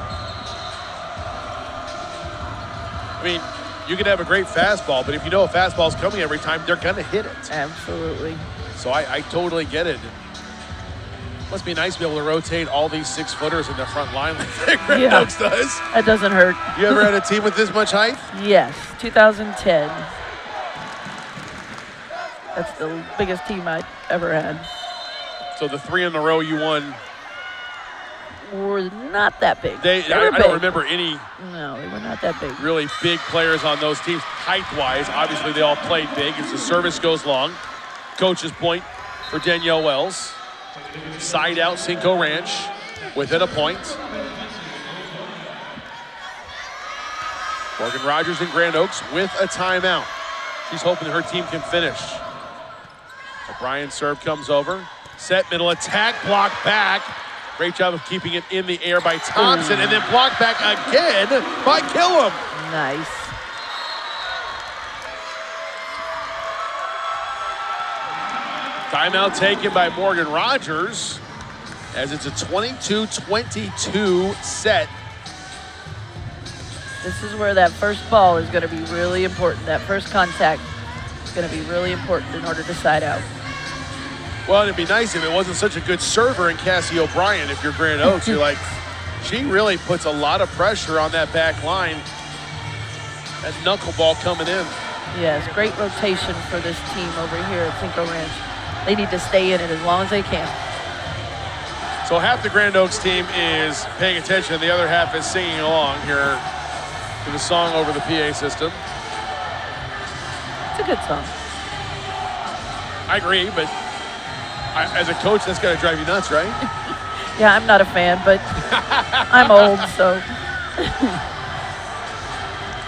I mean, you can have a great fastball, but if you know a fastball's coming every time, they're going to hit it. Absolutely. So I totally get it. Must be nice to be able to rotate all these 6-footers in the front line like Grand Oaks does. That doesn't hurt. You ever had a team with this much height? Yes, 2010. That's the biggest team I'd ever had. So the 3 in a row you won. Were not that big. I don't remember any. No, they were not that big. Really big players on those teams, height-wise. Obviously, they all played big as the service goes long. Coach's point for Danielle Wells. Side out Cinco Ranch within a point. Morgan Rogers and Grand Oaks with a timeout. She's hoping her team can finish. O'Brien's serve comes over. Set, middle attack, block back. Great job of keeping it in the air by Thompson, and then blocked back again by Killam. Nice. Timeout taken by Morgan Rogers as it's a 22-22 set. This is where that first ball is going to be really important. That first contact is going to be really important in order to side out. Well, it'd be nice if it wasn't such a good server in Cassie O'Brien. If you're Grand Oaks, you're like, she really puts a lot of pressure on that back line. That knuckleball coming in. Yes, great rotation for this team over here at Cinco Ranch. They need to stay in it as long as they can. So half the Grand Oaks team is paying attention. The other half is singing along here to the song over the PA system. It's a good song. I agree, but as a coach, that's got to drive you nuts, right? Yeah, I'm not a fan, but I'm old, so.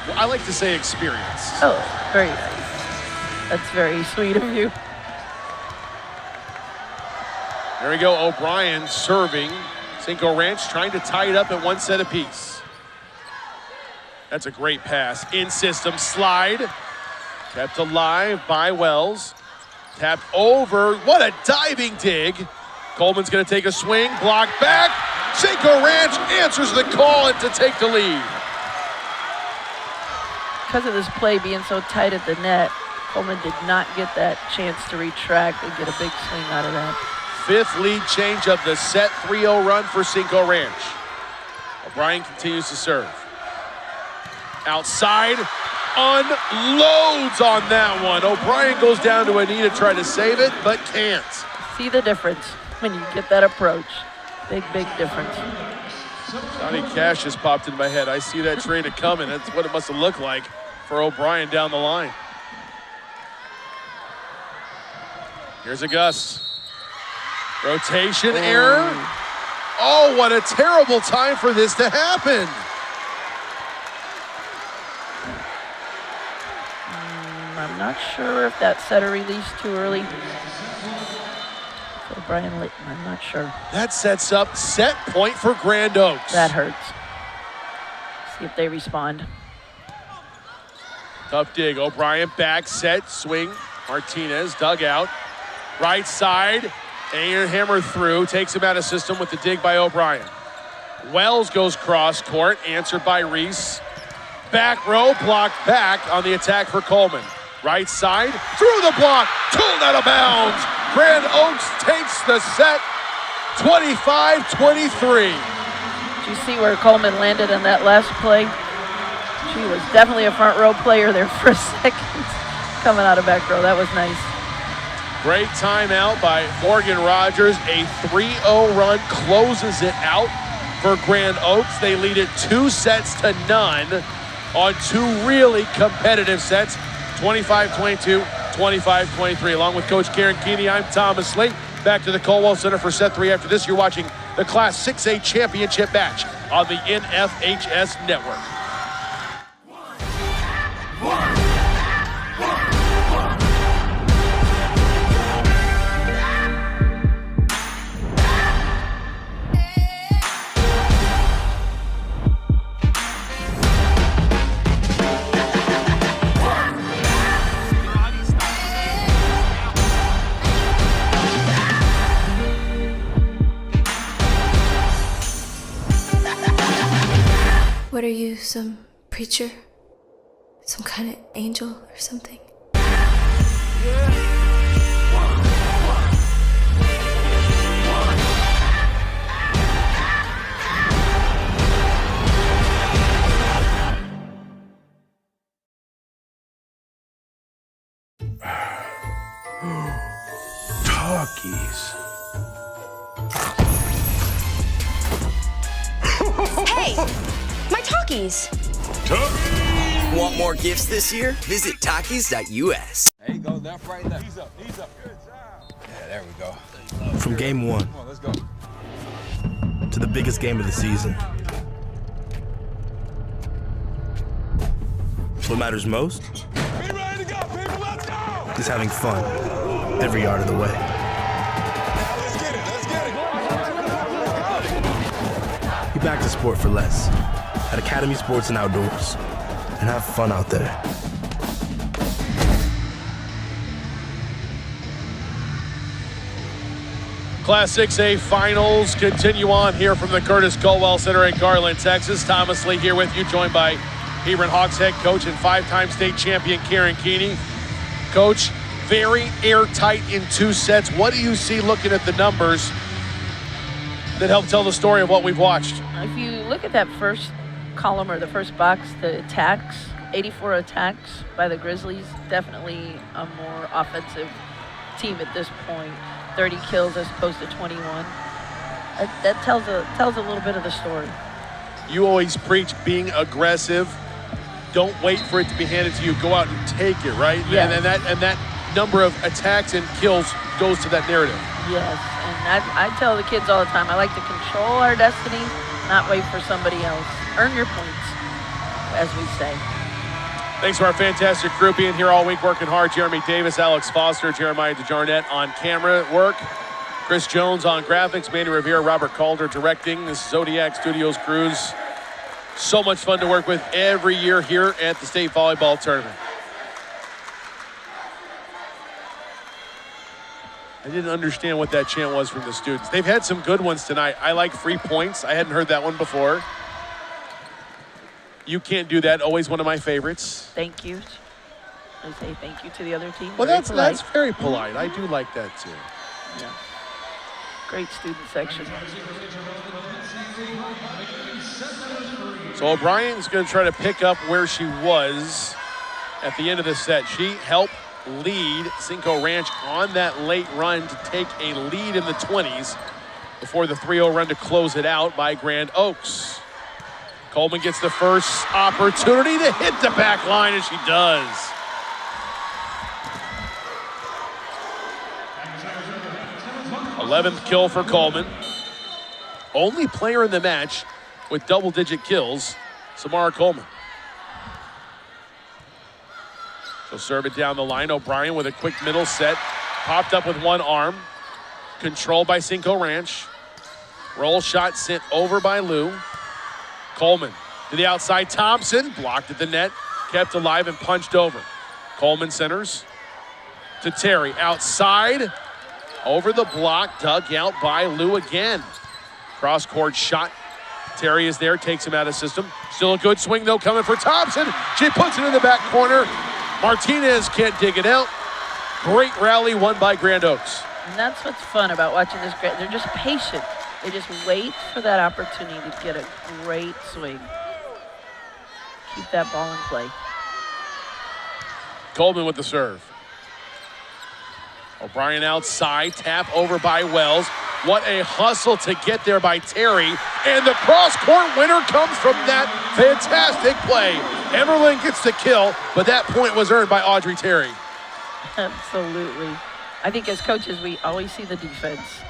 Well, I like to say experience. Oh, very nice. That's very sweet of you. There we go, O'Brien serving. Cinco Ranch trying to tie it up at 1 set apiece. That's a great pass. In system slide. Kept alive by Wells. Tapped over. What a diving dig. Coleman's going to take a swing. Block back. Cinco Ranch answers the call and to take the lead. Because of this play being so tight at the net, Coleman did not get that chance to retract and get a big swing out of that. 5th lead change of the set. 3-0 run for Cinco Ranch. O'Brien continues to serve. Outside. Unloads on that one. O'Brien goes down to a knee to try to save it, but can't. See the difference when you get that approach. Big, big difference. Johnny Cash just popped in my head. I see that train coming. That's what it must have looked like for O'Brien down the line. Here's a Gus. Rotation error. Oh, what a terrible time for this to happen. not sure if that setter released too early. So Brian Layton, I'm not sure. That sets up set point for Grand Oaks. That hurts. See if they respond. Tough dig. O'Brien back set swing. Martinez dug out. Right side. And hammer through. Takes him out of system with the dig by O'Brien. Wells goes cross court. Answered by Reese. Back row. Blocked back on the attack for Coleman. Right side. Through the block. Pulled out of bounds. Grand Oaks takes the set. 25-23. Did you see where Coleman landed in that last play? She was definitely a front row player there for a second. Coming out of back row. That was nice. Great timeout by Morgan Rogers. A 3-0 run closes it out for Grand Oaks. They lead it 2-0 on two really competitive sets. 25-22, 25-23. Along with Coach Karen Keeney, I'm Thomas Slate. Back to the Colwell Center for set 3. After this, you're watching the Class 6A championship match on the NFHS Network. What are you, some preacher? Some kind of angel or something? Talkies. Hey! My talkies! Want more gifts this year? Visit Takis.us. There you go, left, right, left. Knees up, knees up. Good job. Yeah, there we go. From game one Come on, let's go. to the biggest game of the season, what matters most Be ready to go, people, let's go! is having fun every yard of the way. Let's get it, let's get it. Be back to sport for less at Academy Sports and Outdoors, and have fun out there. Class 6A finals continue on here from the Curtis Colwell Center in Garland, Texas. Thomas Lee here with you, joined by Hebron Hawks head coach and 5-time state champion Karen Keeney. Coach, very airtight in 2 sets. What do you see looking at the numbers that help tell the story of what we've watched? If you look at that first column or the first box, the attacks, 84 attacks by the Grizzlies, definitely a more offensive team at this point. 30 kills as opposed to 21. That tells a little bit of the story. You always preach being aggressive. Don't wait for it to be handed to you. Go out and take it, right? Yes. And that number of attacks and kills goes to that narrative. Yes, and I tell the kids all the time, I like to control our destiny, not wait for somebody else. Earn your points, as we say. Thanks to our fantastic crew being here all week, working hard. Jeremy Davis, Alex Foster, Jeremiah DeJarnett on camera work. Chris Jones on graphics, Manny Rivera, Robert Calder directing. This Zodiac Studios crews. So much fun to work with every year here at the state volleyball tournament. I didn't understand what that chant was from the students. They've had some good ones tonight. I like free points. I hadn't heard that one before. You can't do that. Always one of my favorites. Thank you. I say thank you to the other team. Well, Very that's polite. very polite. I do like that too. Yeah. Great student section. So O'Brien's going to try to pick up where she was at the end of the set. She helped lead Cinco Ranch on that late run to take a lead in the 20s before the 3-0 run to close it out by Grand Oaks. Coleman gets the first opportunity to hit the back line, and she does. th kill for Coleman. Only player in the match with double-digit kills, Samara Coleman. So serve it down the line. O'Brien with a quick middle set. Popped up with one arm. Controlled by Cinco Ranch. Roll shot sent over by Lou. Coleman to the outside. Thompson blocked at the net. Kept alive and punched over. Coleman centers to Terry. Outside. Over the block. Dug out by Lou again. Cross-court shot. Terry is there. Takes him out of system. Still a good swing, though, coming for Thompson. She puts it in the back corner. Martinez can't dig it out. Great rally won by Grand Oaks. And that's what's fun about watching this. They're just patient. They just wait for that opportunity to get a great swing. Keep that ball in play. Coleman with the serve. O'Brien outside, tap over by Wells. What a hustle to get there by Terry. And the cross-court winner comes from that fantastic play. Emmerling gets the kill, but that point was earned by Audrey Terry. Absolutely. I think as coaches, we always see the defense.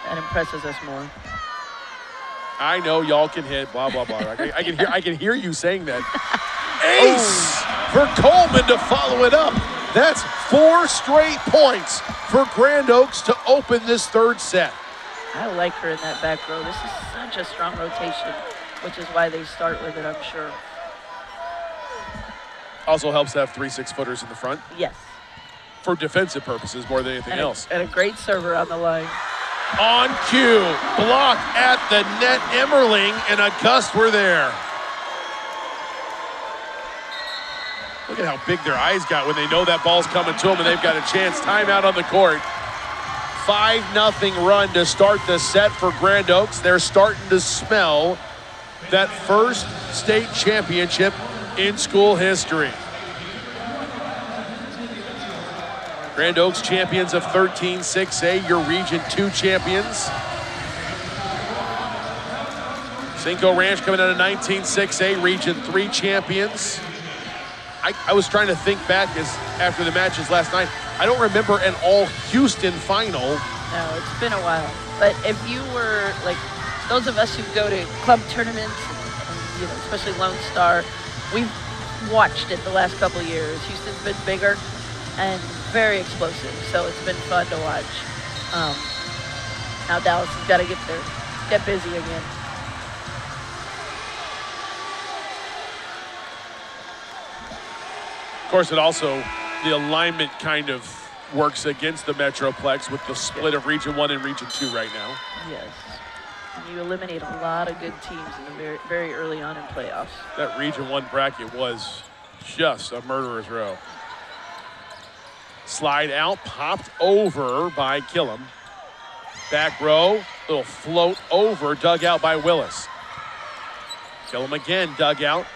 That impresses us more. I know y'all can hit, blah, blah, blah. I can hear you saying that. Ace for Coleman to follow it up. That's 4 straight points for Grand Oaks to open this third set. I like her in that back row. This is such a strong rotation, which is why they start with it, I'm sure. Also helps to have 3 6-footers in the front. Yes. For defensive purposes more than anything else. And a great server on the line. On cue, block at the net. Emmerling and August were there. Look at how big their eyes got when they know that ball's coming to them and they've got a chance. Timeout on the court. 5-0 run to start the set for Grand Oaks. They're starting to smell that first state championship in school history. Grand Oaks champions of 13-6A, your Region 2 champions. Cinco Ranch coming out of 19-6A, Region 3 champions. I was trying to think back after the matches last night. I don't remember an all-Houston final. No, it's been a while. But if you were, like, those of us who go to club tournaments, and, especially Lone Star, we've watched it the last couple of years. Houston's been bigger and very explosive, so it's been fun to watch. Now Dallas has got to get busy again. Of course, the alignment kind of works against the Metroplex with the split of Region 1 and Region 2 right now. Yes. And you eliminate a lot of good teams in the very, very early on in playoffs. That Region 1 bracket was just a murderer's row. Slide out, popped over by Killam. Back row, little float over, dug out by Willis. Killam again, dug out.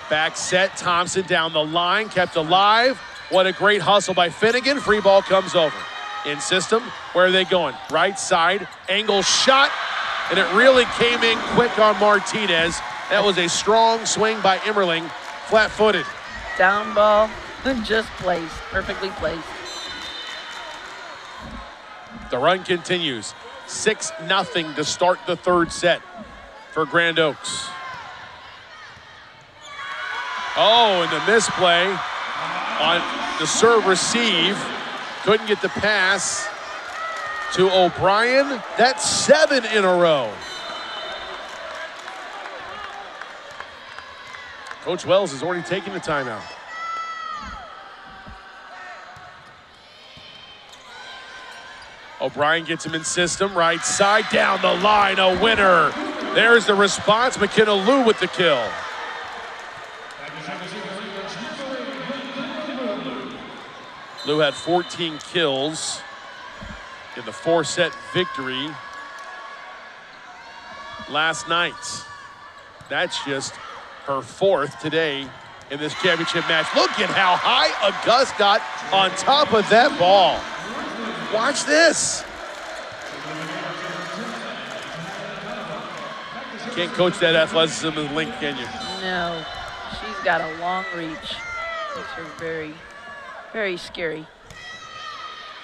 Back set, Thompson down the line, kept alive. What a great hustle by Finnegan. Free ball comes over. In system, where are they going? Right side, angle shot, and it really came in quick on Martinez. That was a strong swing by Emmerling, flat-footed. Down ball, just placed, perfectly placed. The run continues. 6-0 to start the third set for Grand Oaks. Oh, and the misplay on the serve receive. Couldn't get the pass to O'Brien. That's 7 in a row. Coach Wells has already taken the timeout. O'Brien gets him in system, right side, down the line, a winner. There's the response, McKenna Lou with the kill. Lou had 14 kills in the 4-set victory last night. That's just her 4th today in this championship match. Look at how high August got on top of that ball. Watch this. Can't coach that athleticism and link, can you? No, she's got a long reach. Makes her very, very scary.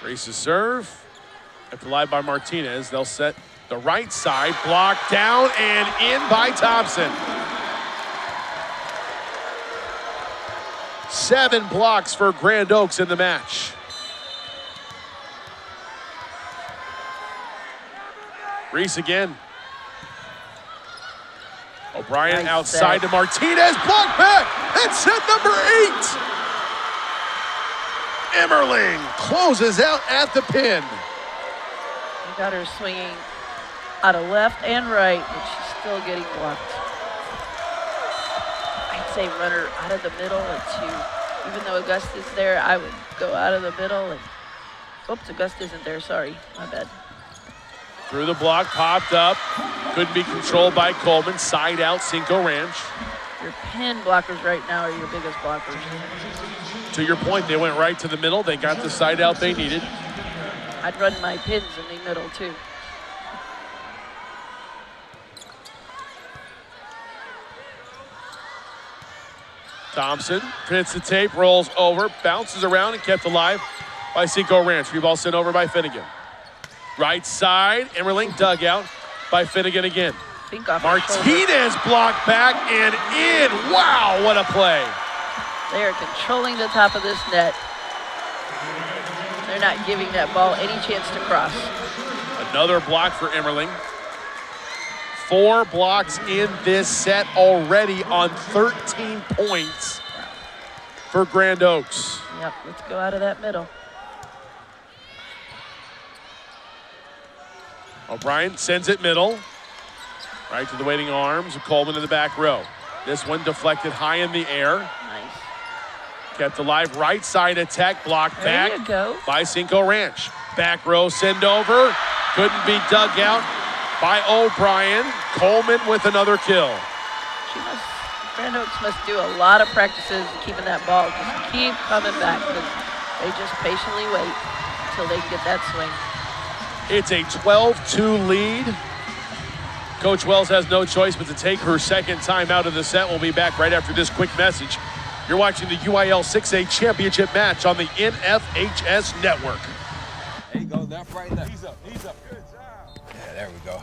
Races serve. After live by Martinez, they'll set the right side, blocked down and in by Thompson. 7 blocks for Grand Oaks in the match. Reese again. O'Brien Nice outside set. to Martinez. Block back. That's set number 8. Emmerling closes out at the pin. You got her swinging out of left and right, but she's still getting blocked. I'd say run her out of the middle and even though Augusta's there, I would go out of the middle and, oops, Augusta isn't there, sorry, my bad. Through the block, popped up. Couldn't be controlled by Coleman. Side out, Cinco Ranch. Your pin blockers right now are your biggest blockers. To your point, they went right to the middle. They got the side out they needed. I'd run my pins in the middle too. Thompson hits the tape, rolls over, bounces around, and kept alive by Cinco Ranch. Free ball sent over by Finnegan. Right side, Emmerling dug out by Finnegan again. Think off her shoulder. Martinez blocked back and in. Wow, what a play. They are controlling the top of this net. They're not giving that ball any chance to cross. Another block for Emmerling. 4 blocks in this set already on 13 points for Grand Oaks. Yep, let's go out of that middle. O'Brien sends it middle. Right to the waiting arms of Coleman in the back row. This one deflected high in the air. Nice. Kept alive, right side attack, blocked There back you go. by Cinco Ranch. Back row send over, couldn't be dug out by O'Brien. Coleman with another kill. Grand Oaks must do a lot of practices keeping that ball. Just keep coming back because they just patiently wait until they get that swing. It's a 12-2 lead. Coach Wells has no choice but to take her second time out of the set. We'll be back right after this quick message. You're watching the UIL 6A championship match on the NFHS network. There you go, left, right, left. Knees up, knees up. Good job. Yeah, there we go.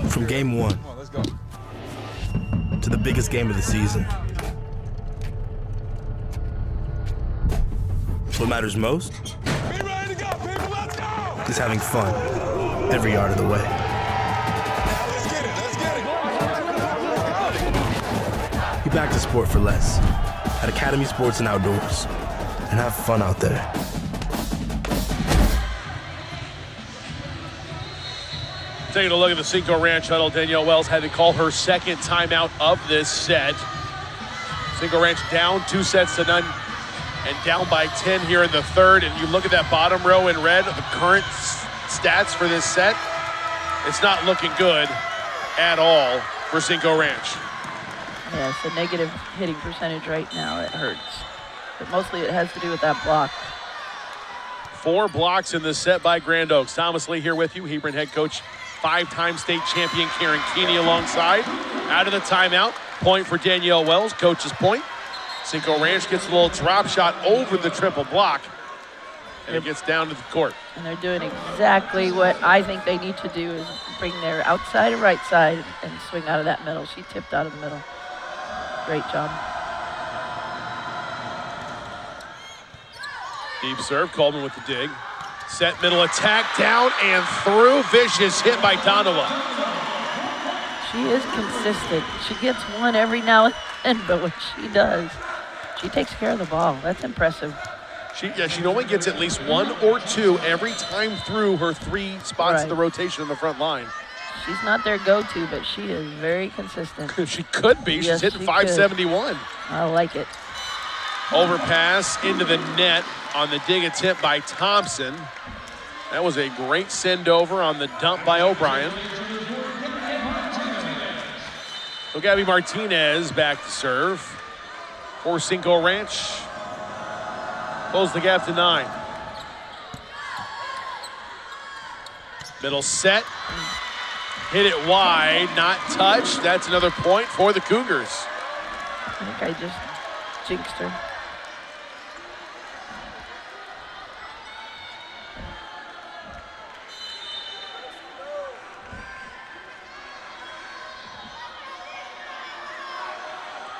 From game 1 Come on, let's go. to the biggest game of the season. What matters most Be ready to go, people, let's go! is having fun every yard of the way. Let's get it, let's get it. Be back to sport for less at Academy Sports and Outdoors and have fun out there. Taking a look at the Cinco Ranch huddle, Danielle Wells had to call her second timeout of this set. Cinco Ranch down 2-0 and down by 10 here in the third. And you look at that bottom row in red, the current stats for this set, it's not looking good at all for Cinco Ranch. Yeah, it's a negative hitting percentage right now. It hurts. But mostly it has to do with that block. 4 blocks in the set by Grand Oaks. Thomas Lee here with you, Hebron head coach, 5-time state champion Karen Keeney alongside. Out of the timeout, point for Danielle Wells, coach's point. Cinco Ranch gets a little drop shot over the triple block, and it gets down to the court. And they're doing exactly what I think they need to do is bring their outside and right side and swing out of that middle. She tipped out of the middle. Great job. Deep serve, Coleman with the dig. Set middle attack, down and through. Vicious hit by Donowa. She is consistent. She gets one every now and then, but when she does, she takes care of the ball. That's impressive. She normally gets at least 1 or 2 every time through her 3 spots in the rotation on the front line. She's not their go-to, but she is very consistent. She could be. Yes, She's hitting she 571. I like it. Overpass into the net on the dig attempt by Thompson. That was a great send over on the dump by O'Brien. So Gabby Martinez back to serve for Cinco Ranch. Close the gap to 9. Middle set. Hit it wide, not touched. That's another point for the Cougars. I think I just jinxed her.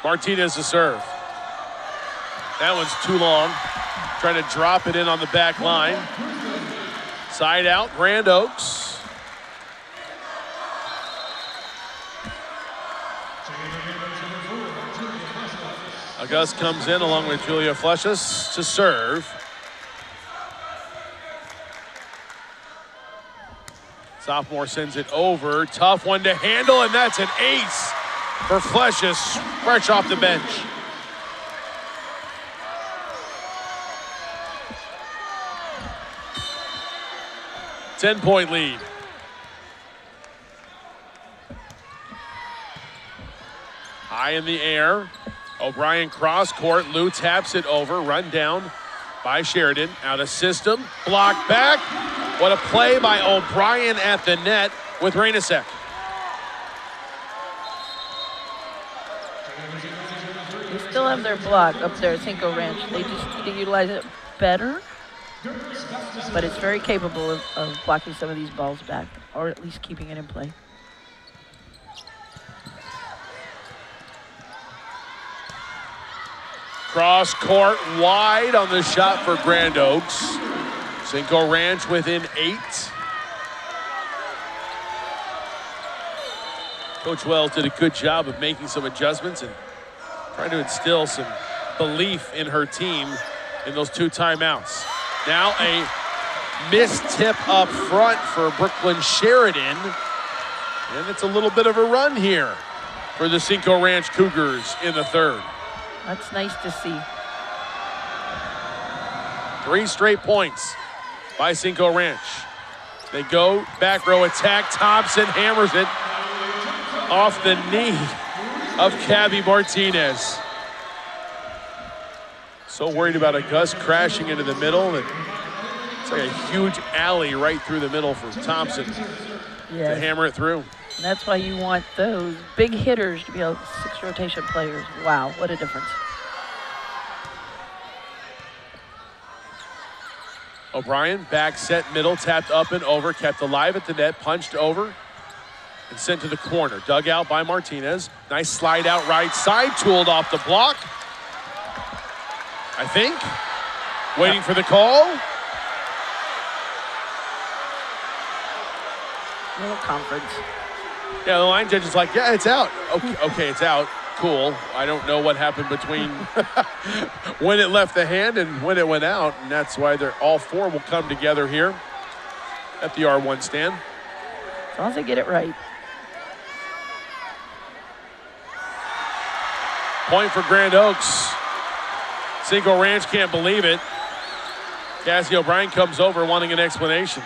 Martinez to serve. That one's too long. Trying to drop it in on the back line. Side out, Grand Oaks. August comes in along with Julia Fleches to serve. Sophomore sends it over. Tough one to handle, and that's an ace for Fleches, fresh off the bench. Ten-point lead. High in the air. O'Brien cross court. Lou taps it over. Run down by Sheridan. Out of system. Blocked back. What a play by O'Brien at the net with Rainisek. They still have their block up there at Cinco Ranch. They just need to utilize it better. But it's very capable of blocking some of these balls back, or at least keeping it in play. Cross court wide on the shot for Grand Oaks. Cinco Ranch within 8. Coach Wells did a good job of making some adjustments and trying to instill some belief in her team in those 2 timeouts. Now a missed tip up front for Brooklyn Sheridan. And it's a little bit of a run here for the Cinco Ranch Cougars in the 3rd. That's nice to see. 3 straight points by Cinco Ranch. They go back row attack. Thompson hammers it off the knee of Cabby Martinez. So worried about August crashing into the middle. And it's like a huge alley right through the middle for Thompson to hammer it through. And that's why you want those big hitters to be able 6 rotation players. Wow, what a difference. O'Brien, back set middle, tapped up and over, kept alive at the net, punched over, and sent to the corner. Dug out by Martinez. Nice slide out right side, tooled off the block. I think. Waiting for the call. Little conference. Yeah, the line judge is like, yeah, it's out. Okay, it's out. Cool. I don't know what happened between when it left the hand and when it went out, and that's why they're all 4 will come together here at the R1 stand. As long as they get it right. Point for Grand Oaks. Cinco Ranch can't believe it. Cassie O'Brien comes over wanting an explanation.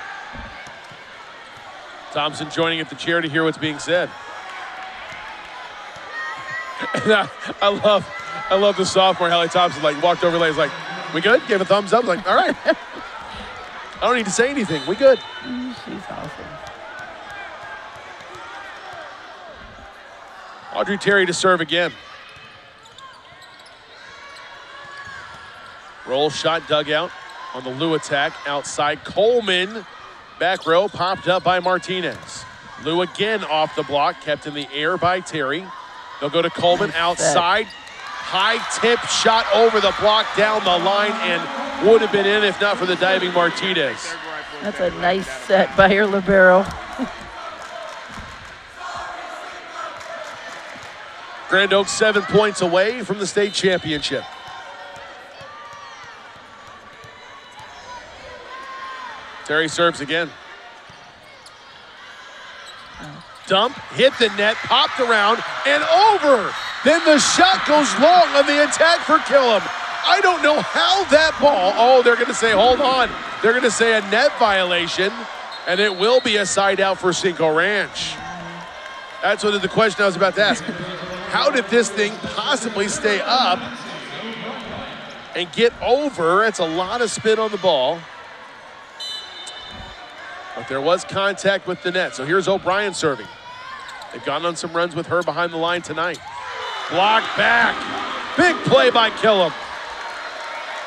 Thompson joining at the chair to hear what's being said. And I love the sophomore, Hallie Thompson, like walked over, like, we good? Gave a thumbs up, like, all right. I don't need to say anything, we good. She's awesome. Audrey Terry to serve again. Roll shot dug out on the Lou attack. Outside Coleman, back row, popped up by Martinez. Lou again off the block, kept in the air by Terry. They'll go to Coleman outside. High tip shot over the block down the line and would have been in if not for the diving Martinez. That's a nice set by your libero. Grand Oaks 7 points away from the state championship. Terry serves again. Dump, hit the net, popped around, and over. Then the shot goes long on the attack for Killam. I don't know how that ball, they're gonna say, hold on. They're gonna say a net violation, and it will be a side out for Cinco Ranch. That's what the question I was about to ask. How did this thing possibly stay up and get over? It's a lot of spin on the ball. But there was contact with the net. So here's O'Brien serving. They've gone on some runs with her behind the line tonight. Blocked back. Big play by Killam.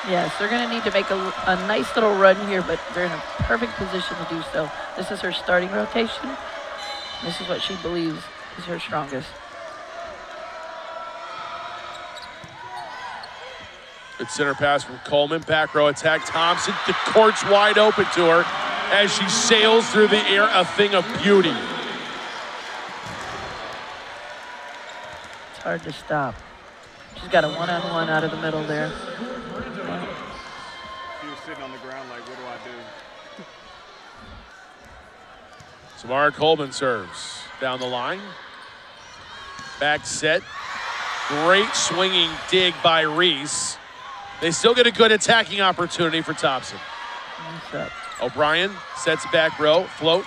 Yes, they're going to need to make a nice little run here, but they're in a perfect position to do so. This is her starting rotation. This is what she believes is her strongest. Good center pass from Coleman. Back row attack. Thompson. The court's wide open to her as she sails through the air. A thing of beauty. It's hard to stop. She's got a one-on-one out of the middle there. She was sitting on the ground like, what do I do? Samara Coleman serves down the line. Back set. Great swinging dig by Reese. They still get a good attacking opportunity for Thompson. O'Brien sets back row, float.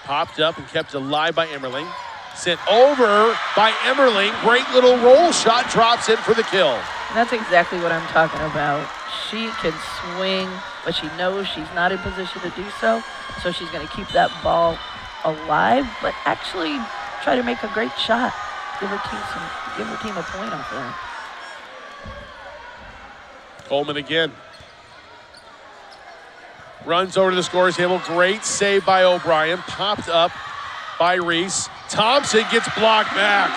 Popped up and kept alive by Emmerling. Sent over by Emmerling. Great little roll shot, drops in for the kill. And that's exactly what I'm talking about. She can swing, but she knows she's not in position to do so. So she's going to keep that ball alive, but actually try to make a great shot. Give her team a point off that. Coleman again. Runs over to the scorer's table. Great save by O'Brien. Popped up by Reese. Thompson gets blocked back.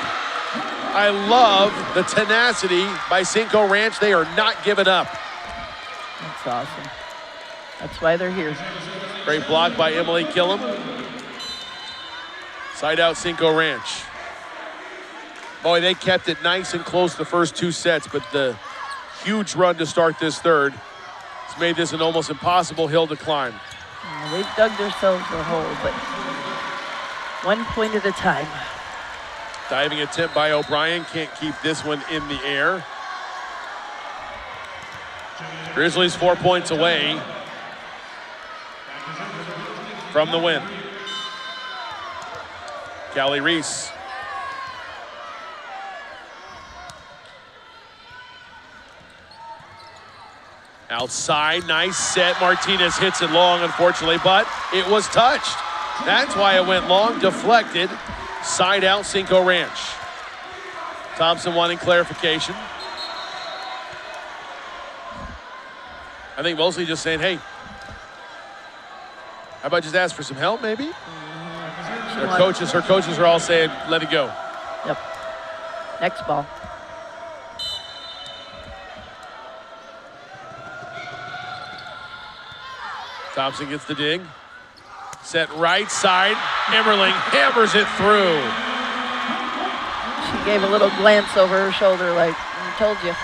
I love the tenacity by Cinco Ranch. They are not giving up. That's awesome. That's why they're here. Great block by Emily Killam. Side out Cinco Ranch. Boy, they kept it nice and close the first two sets, but the huge run to start this third has made this an almost impossible hill to climb. They've dug themselves a hole, but 1 point at a time. Diving attempt by O'Brien, can't keep this one in the air. Grizzlies 4 points away from the win. Callie Reese. Outside, nice set. Martinez hits it long, unfortunately, but it was touched. That's why it went long, deflected. Side out, Cinco Ranch. Thompson wanting clarification. I think mostly just saying, hey, how about just ask for some help, maybe? Her coaches are all saying, let it go. Yep. Next ball. Thompson gets the dig. Set right side. Emmerling hammers it through. She gave a little glance over her shoulder like, I told you.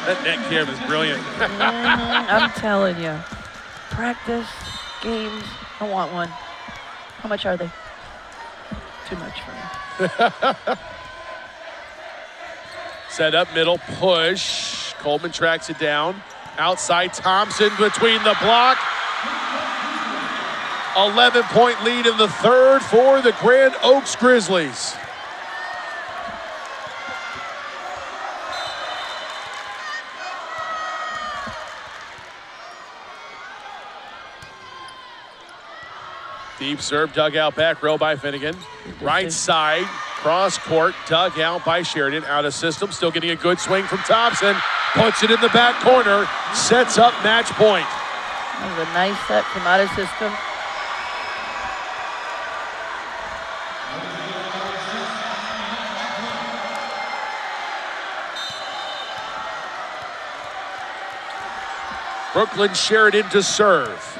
That net cam is brilliant. I'm telling you. Practice, games, I want one. How much are they? Too much for me. Set up, middle, push. Coleman tracks it down. Outside, Thompson between the block. 11-point lead in the third for the Grand Oaks Grizzlies. Deep serve, dug out back row by Finnegan. Right side, cross court, dug out by Sheridan. Out of system, still getting a good swing from Thompson. Puts it in the back corner, sets up match point. That was a nice set from out of system. Brooklyn Sheridan to serve.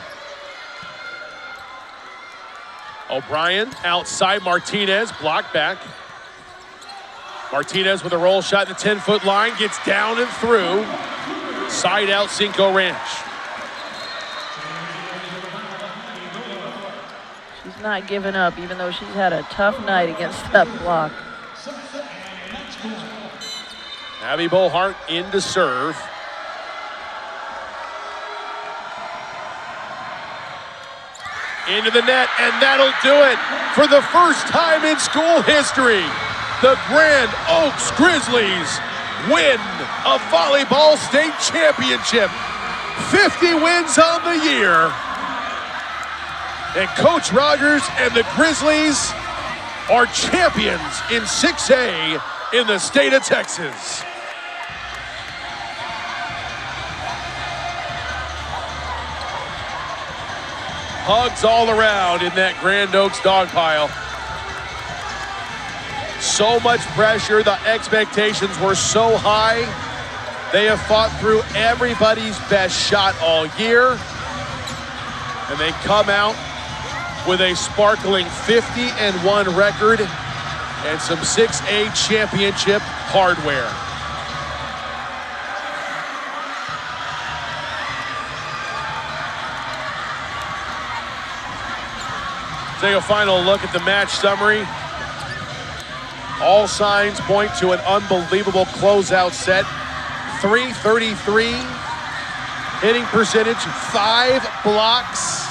O'Brien outside, Martinez blocked back. Martinez with a roll shot at the 10-foot line, gets down and through. Side out, Cinco Ranch. She's not giving up, even though she's had a tough night against that block. Abby Bohart in to serve. Into the net, and that'll do it. For the first time in school history, the Grand Oaks Grizzlies win a volleyball state championship. 50 wins on the year. And Coach Rogers and the Grizzlies are champions in 6A in the state of Texas. Hugs all around in that Grand Oaks dog pile. so much pressure. The expectations were so high. They have fought through everybody's best shot all year. And they come out with a sparkling 50-1 record and some 6A championship hardware. Take a final look at the match summary. All signs point to an unbelievable closeout set. 333 hitting percentage, 5 blocks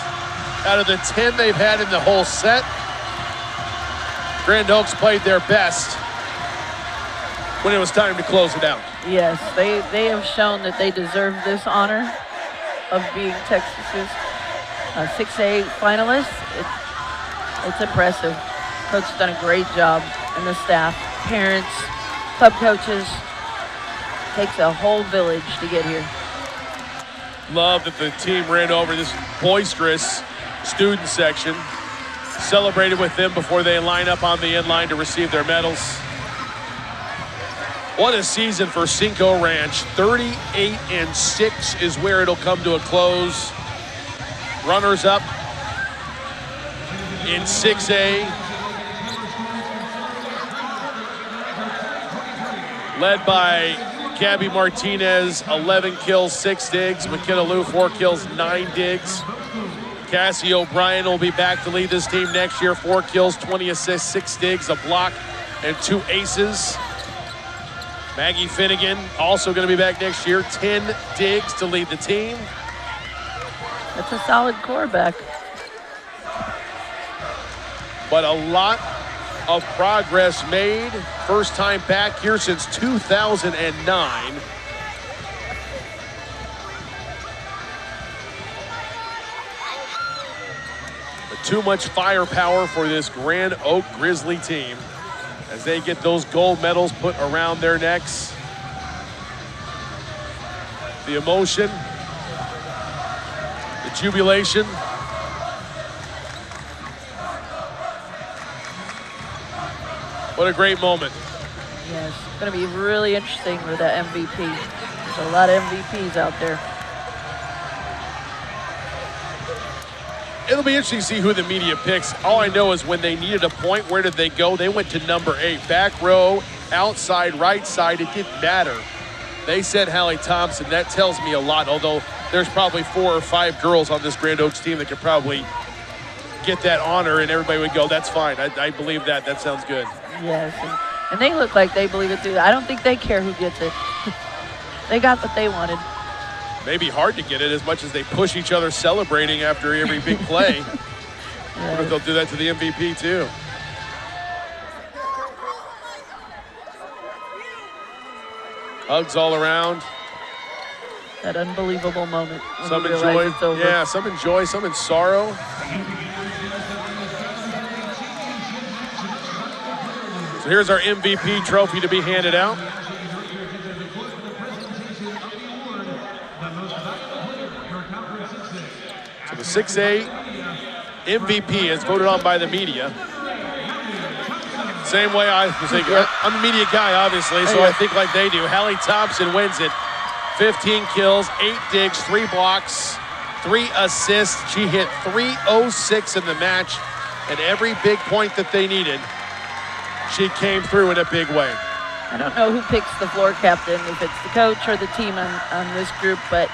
out of the 10 they've had in the whole set. Grand Oaks played their best when it was time to close it out. Yes, they have shown that they deserve this honor of being Texas's 6A finalists. It's impressive. Coach has done a great job, and the staff, parents, club coaches. Takes a whole village to get here. Love that the team ran over this boisterous student section, celebrated with them before they line up on the end line to receive their medals. What a season for Cinco Ranch. 38-6 is where it'll come to a close. Runners up in 6A. Led by Gabby Martinez, 11 kills, 6 digs. McKenna Lou, 4 kills, 9 digs. Cassie O'Brien will be back to lead this team next year. 4 kills, 20 assists, 6 digs, a block, and 2 aces. Maggie Finnegan also going to be back next year. 10 digs to lead the team. That's a solid quarterback. But a lot of progress made. First time back here since 2009. But too much firepower for this Grand Oak Grizzly team as they get those gold medals put around their necks. The emotion, the jubilation. What a great moment. Yes, it's going to be really interesting with that MVP. There's a lot of MVPs out there. It'll be interesting to see who the media picks. All I know is when they needed a point, where did they go? They went to number 8. Back row, outside, right side, it didn't matter. They said Hallie Thompson. That tells me a lot, although there's probably 4 or 5 girls on this Grand Oaks team that could probably get that honor, and everybody would go, that's fine. I believe that. That sounds good. Yes, and they look like they believe it too. I don't think they care who gets it. They got what they wanted. Maybe hard to get it as much as they push each other celebrating after every big play. Yes. I wonder if they'll do that to the MVP too. Hugs all around. That unbelievable moment. When Some you in realize joy. it's over. Yeah, some in joy, some in sorrow. So here's our MVP trophy to be handed out. So the 6A MVP is voted on by the media. Same way I'm a media guy, obviously, so I think like they do. Hallie Thompson wins it. 15 kills, 8 digs, 3 blocks, 3 assists. She hit 306 in the match, and every big point that they needed, she came through in a big way. I don't know who picks the floor captain, if it's the coach or the team on this group, but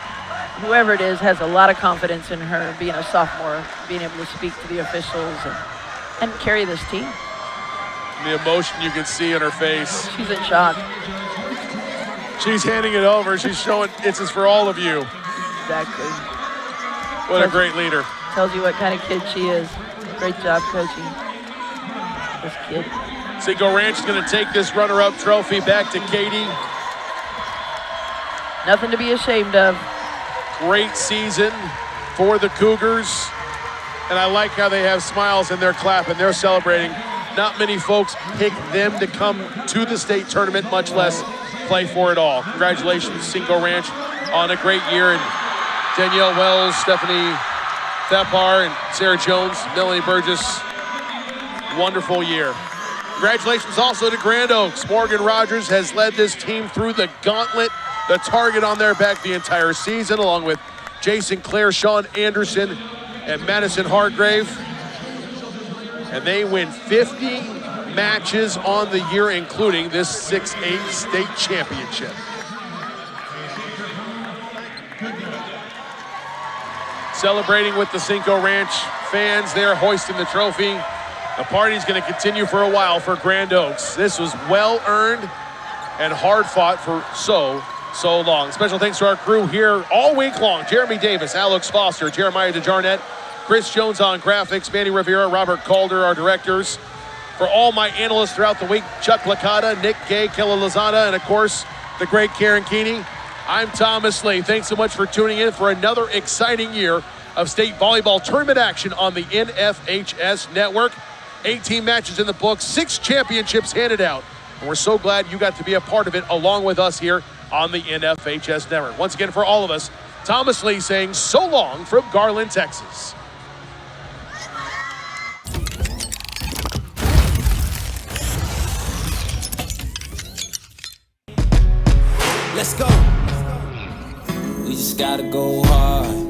whoever it is has a lot of confidence in her being a sophomore, being able to speak to the officials and carry this team. The emotion you can see in her face. She's in shock. She's handing it over. She's showing this is for all of you. Exactly. What a great leader. Tells you what kind of kid she is. Great job coaching this kid. Cinco Ranch is going to take this runner-up trophy back to Katie. Nothing to be ashamed of. Great season for the Cougars. And I like how they have smiles and they're clapping, they're celebrating. Not many folks pick them to come to the state tournament, much less play for it all. Congratulations, Cinco Ranch, on a great year. And Danielle Wells, Stephanie Thepar, and Sarah Jones, Melanie Burgess, wonderful year. Congratulations also to Grand Oaks. Morgan Rogers has led this team through the gauntlet, the target on their back the entire season, along with Jason Clare, Sean Anderson, and Madison Hargrave. And they win 50 matches on the year, including this 6A state championship. Celebrating with the Cinco Ranch fans there, hoisting the trophy. The party's going to continue for a while for Grand Oaks. This was well-earned and hard-fought for so long. Special thanks to our crew here all week long. Jeremy Davis, Alex Foster, Jeremiah DeJarnett, Chris Jones on graphics, Manny Rivera, Robert Calder, our directors. For all my analysts throughout the week, Chuck Licata, Nick Gay, Kella Lozada, and of course, the great Karen Keeney. I'm Thomas Lee. Thanks so much for tuning in for another exciting year of state volleyball tournament action on the NFHS network. 18 matches in the books, 6 championships handed out. And we're so glad you got to be a part of it along with us here on the NFHS network. Once again, for all of us, Thomas Lee saying so long from Garland, Texas. Let's go. We just gotta go hard.